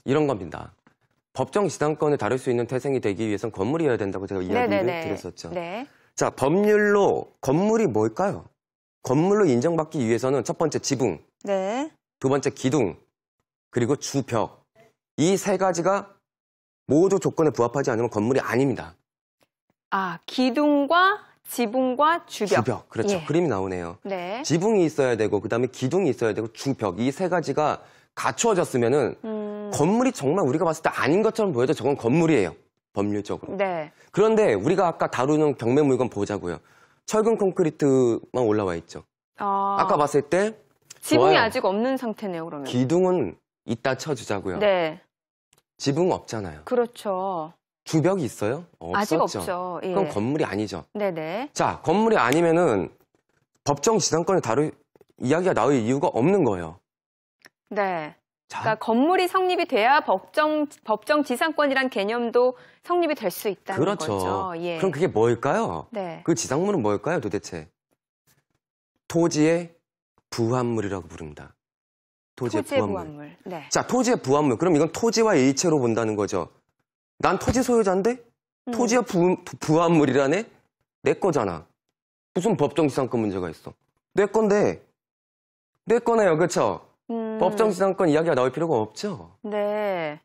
[SPEAKER 2] 이런 겁니다. 법정지상권을 다룰 수 있는 태생이 되기 위해서는 건물이어야 된다고 제가 이야기를 드렸었죠.
[SPEAKER 1] 네.
[SPEAKER 2] 자, 법률로 건물이 뭘까요? 건물로 인정받기 위해서는 첫 번째 지붕,
[SPEAKER 1] 네.
[SPEAKER 2] 두 번째 기둥, 그리고 주벽. 이 세 가지가 모두 조건에 부합하지 않으면 건물이 아닙니다.
[SPEAKER 1] 아, 기둥과 지붕과 주벽.
[SPEAKER 2] 그렇죠.
[SPEAKER 1] 예.
[SPEAKER 2] 그림이 나오네요.
[SPEAKER 1] 네.
[SPEAKER 2] 지붕이 있어야 되고 그다음에 기둥이 있어야 되고 주벽. 이 세 가지가 갖추어졌으면은 건물이 정말 우리가 봤을 때 아닌 것처럼 보여도 저건 건물이에요. 법률적으로.
[SPEAKER 1] 네.
[SPEAKER 2] 그런데 우리가 아까 다루는 경매 물건 보자고요. 철근 콘크리트만 올라와 있죠. 아까 봤을 때
[SPEAKER 1] 지붕이
[SPEAKER 2] 좋아요.
[SPEAKER 1] 아직 없는 상태네요, 그러면.
[SPEAKER 2] 기둥은 이따 쳐주자고요.
[SPEAKER 1] 네.
[SPEAKER 2] 지붕 없잖아요.
[SPEAKER 1] 그렇죠.
[SPEAKER 2] 주벽이 있어요? 없었죠.
[SPEAKER 1] 아직 없죠. 예.
[SPEAKER 2] 그럼 건물이 아니죠.
[SPEAKER 1] 네네.
[SPEAKER 2] 자, 건물이 아니면은 법정 지상권을 다룰 이야기가 나올 이유가 없는 거예요.
[SPEAKER 1] 네.
[SPEAKER 2] 자,
[SPEAKER 1] 그러니까 건물이 성립이 돼야 법정 지상권이란 개념도 성립이 될 수 있다는
[SPEAKER 2] 그렇죠.
[SPEAKER 1] 거죠. 예.
[SPEAKER 2] 그럼 그게 뭘까요?
[SPEAKER 1] 네.
[SPEAKER 2] 그 지상물은 뭘까요, 도대체? 토지의 부합물이라고 부릅니다. 토지의 부합물.
[SPEAKER 1] 네.
[SPEAKER 2] 자, 토지의 부합물. 그럼 이건 토지와 일체로 본다는 거죠. 난 토지 소유자인데 토지와 부합물이라네? 내 거잖아. 무슨 법정지상권 문제가 있어. 내 건데. 내 거네요. 그렇죠? 법정지상권 이야기가 나올 필요가 없죠.
[SPEAKER 1] 네.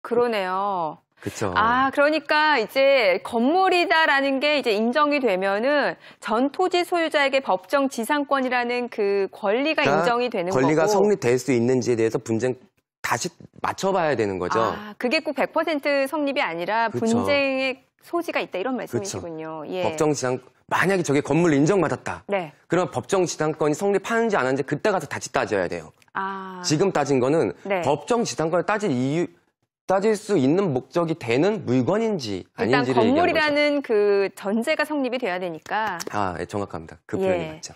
[SPEAKER 1] 그러네요.
[SPEAKER 2] 그렇죠.
[SPEAKER 1] 아, 그러니까 이제 건물이다라는 게 이제 인정이 되면은 전 토지 소유자에게 법정 지상권이라는 그 권리가 인정이 되는
[SPEAKER 2] 권리가
[SPEAKER 1] 거고.
[SPEAKER 2] 성립될 수 있는지에 대해서 분쟁 다시 맞춰봐야 되는 거죠.
[SPEAKER 1] 아, 그게 꼭 100% 성립이 아니라
[SPEAKER 2] 그쵸.
[SPEAKER 1] 분쟁의 소지가 있다 이런 말씀이시군요. 예.
[SPEAKER 2] 법정지상 만약에 저게 건물 인정받았다.
[SPEAKER 1] 네.
[SPEAKER 2] 그럼 법정지상권이 성립하는지 안 하는지 그때 가서 다시 따져야 돼요.
[SPEAKER 1] 아.
[SPEAKER 2] 지금 따진 거는
[SPEAKER 1] 네.
[SPEAKER 2] 법정지상권을 따질 수 있는 목적이 되는 물건인지
[SPEAKER 1] 일단
[SPEAKER 2] 아닌지를 얘기하는 거죠.
[SPEAKER 1] 건물이라는 그 전제가 성립이 돼야 되니까.
[SPEAKER 2] 아, 네, 정확합니다. 그 표현이 맞죠.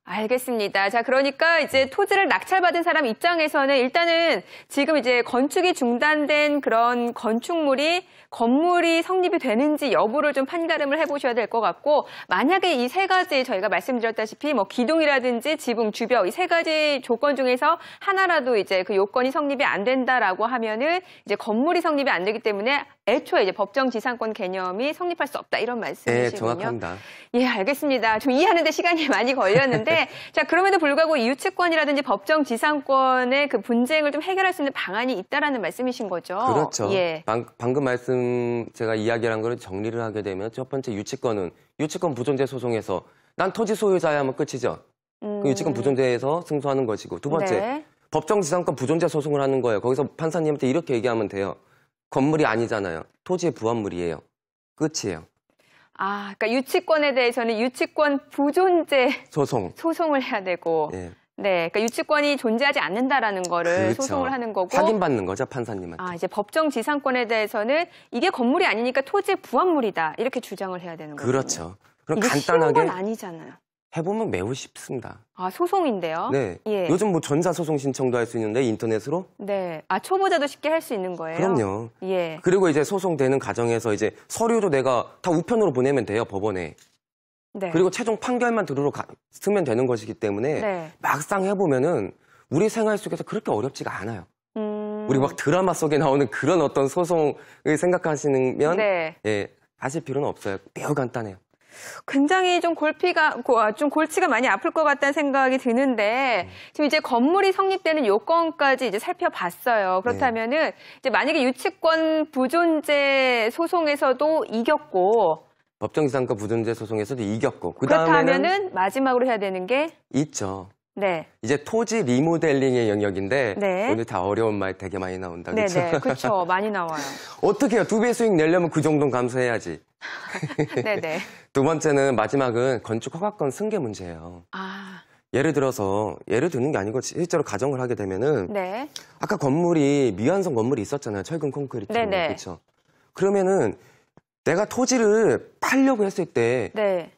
[SPEAKER 1] 알겠습니다. 자, 그러니까 이제 토지를 낙찰받은 사람 입장에서는 일단은 지금 이제 건축이 중단된 그런 건물이 성립이 되는지 여부를 좀 판가름을 해보셔야 될 것 같고, 만약에 이 세 가지 저희가 말씀드렸다시피 뭐 기둥이라든지 지붕, 주벽 이 세 가지 조건 중에서 하나라도 이제 그 요건이 성립이 안 된다라고 하면은 이제 건물이 성립이 안 되기 때문에 애초에 이제 법정지상권 개념이 성립할 수 없다 이런 말씀이시군요.
[SPEAKER 2] 네, 정확합니다.
[SPEAKER 1] 예, 알겠습니다. 좀 이해하는데 시간이 많이 걸렸는데 자, 그럼에도 불구하고 이 유치권이라든지 법정지상권의 그 분쟁을 좀 해결할 수 있는 방안이 있다라는 말씀이신 거죠.
[SPEAKER 2] 그렇죠.
[SPEAKER 1] 예.
[SPEAKER 2] 방금 말씀 제가 이야기한 거를 정리를 하게 되면 첫 번째 유치권 부존재 소송에서 난 토지 소유자야 하면 끝이죠. 그 유치권 부존재에서 승소하는 것이고 두 번째
[SPEAKER 1] 네.
[SPEAKER 2] 법정지상권 부존재 소송을 하는 거예요. 거기서 판사님한테 이렇게 얘기하면 돼요. 건물이 아니잖아요. 토지의 부합물이에요. 끝이에요.
[SPEAKER 1] 아, 그러니까 유치권에 대해서는 유치권 부존재 소송을 해야 되고,
[SPEAKER 2] 네.
[SPEAKER 1] 네, 그러니까 유치권이 존재하지 않는다라는 거를
[SPEAKER 2] 그렇죠.
[SPEAKER 1] 소송을 하는 거고,
[SPEAKER 2] 확인받는 거죠, 판사님한테.
[SPEAKER 1] 아, 이제 법정지상권에 대해서는 이게 건물이 아니니까 토지의 부합물이다 이렇게 주장을 해야 되는 거죠.
[SPEAKER 2] 그렇죠. 그럼
[SPEAKER 1] 이게
[SPEAKER 2] 간단하게
[SPEAKER 1] 쉬운 건 아니잖아요.
[SPEAKER 2] 해보면 매우 쉽습니다.
[SPEAKER 1] 아, 소송인데요?
[SPEAKER 2] 네.
[SPEAKER 1] 예.
[SPEAKER 2] 요즘 뭐 전자소송 신청도 할 수 있는데 인터넷으로?
[SPEAKER 1] 네. 아, 초보자도 쉽게 할 수 있는 거예요?
[SPEAKER 2] 그럼요.
[SPEAKER 1] 예.
[SPEAKER 2] 그리고 이제 소송되는 과정에서 이제 서류도 내가 다 우편으로 보내면 돼요, 법원에.
[SPEAKER 1] 네.
[SPEAKER 2] 그리고 최종 판결만 들으러 쓰면 되는 것이기 때문에
[SPEAKER 1] 네.
[SPEAKER 2] 막상 해보면은 우리 생활 속에서 그렇게 어렵지가 않아요. 우리 막 드라마 속에 나오는 그런 어떤 소송을 생각하시면
[SPEAKER 1] 네.
[SPEAKER 2] 예, 하실 필요는 없어요. 매우 간단해요.
[SPEAKER 1] 굉장히 좀 좀 골치가 많이 아플 것 같다는 생각이 드는데, 지금 이제 건물이 성립되는 요건까지 이제 살펴봤어요. 그렇다면은, 이제 만약에 유치권 부존재 소송에서도 이겼고,
[SPEAKER 2] 법정지상권 부존재 소송에서도 이겼고,
[SPEAKER 1] 그렇다면은 마지막으로 해야 되는 게?
[SPEAKER 2] 있죠.
[SPEAKER 1] 네.
[SPEAKER 2] 이제 토지 리모델링의 영역인데,
[SPEAKER 1] 네.
[SPEAKER 2] 오늘 다 어려운 말 되게 많이 나온다. 그렇죠?
[SPEAKER 1] 네네. 그렇죠. 많이 나와요.
[SPEAKER 2] 어떻게 해요? 2배 수익 내려면 그 정도는 감수해야지.
[SPEAKER 1] 네네.
[SPEAKER 2] 두 번째는 마지막은 건축 허가권 승계 문제예요.
[SPEAKER 1] 아.
[SPEAKER 2] 예를 드는 게 아니고 실제로 가정을 하게 되면은
[SPEAKER 1] 네.
[SPEAKER 2] 아까 건물이 미완성 건물이 있었잖아요. 철근 콘크리트.
[SPEAKER 1] 네네.
[SPEAKER 2] 그렇죠. 그러면은 내가 토지를 팔려고 했을 때
[SPEAKER 1] 네.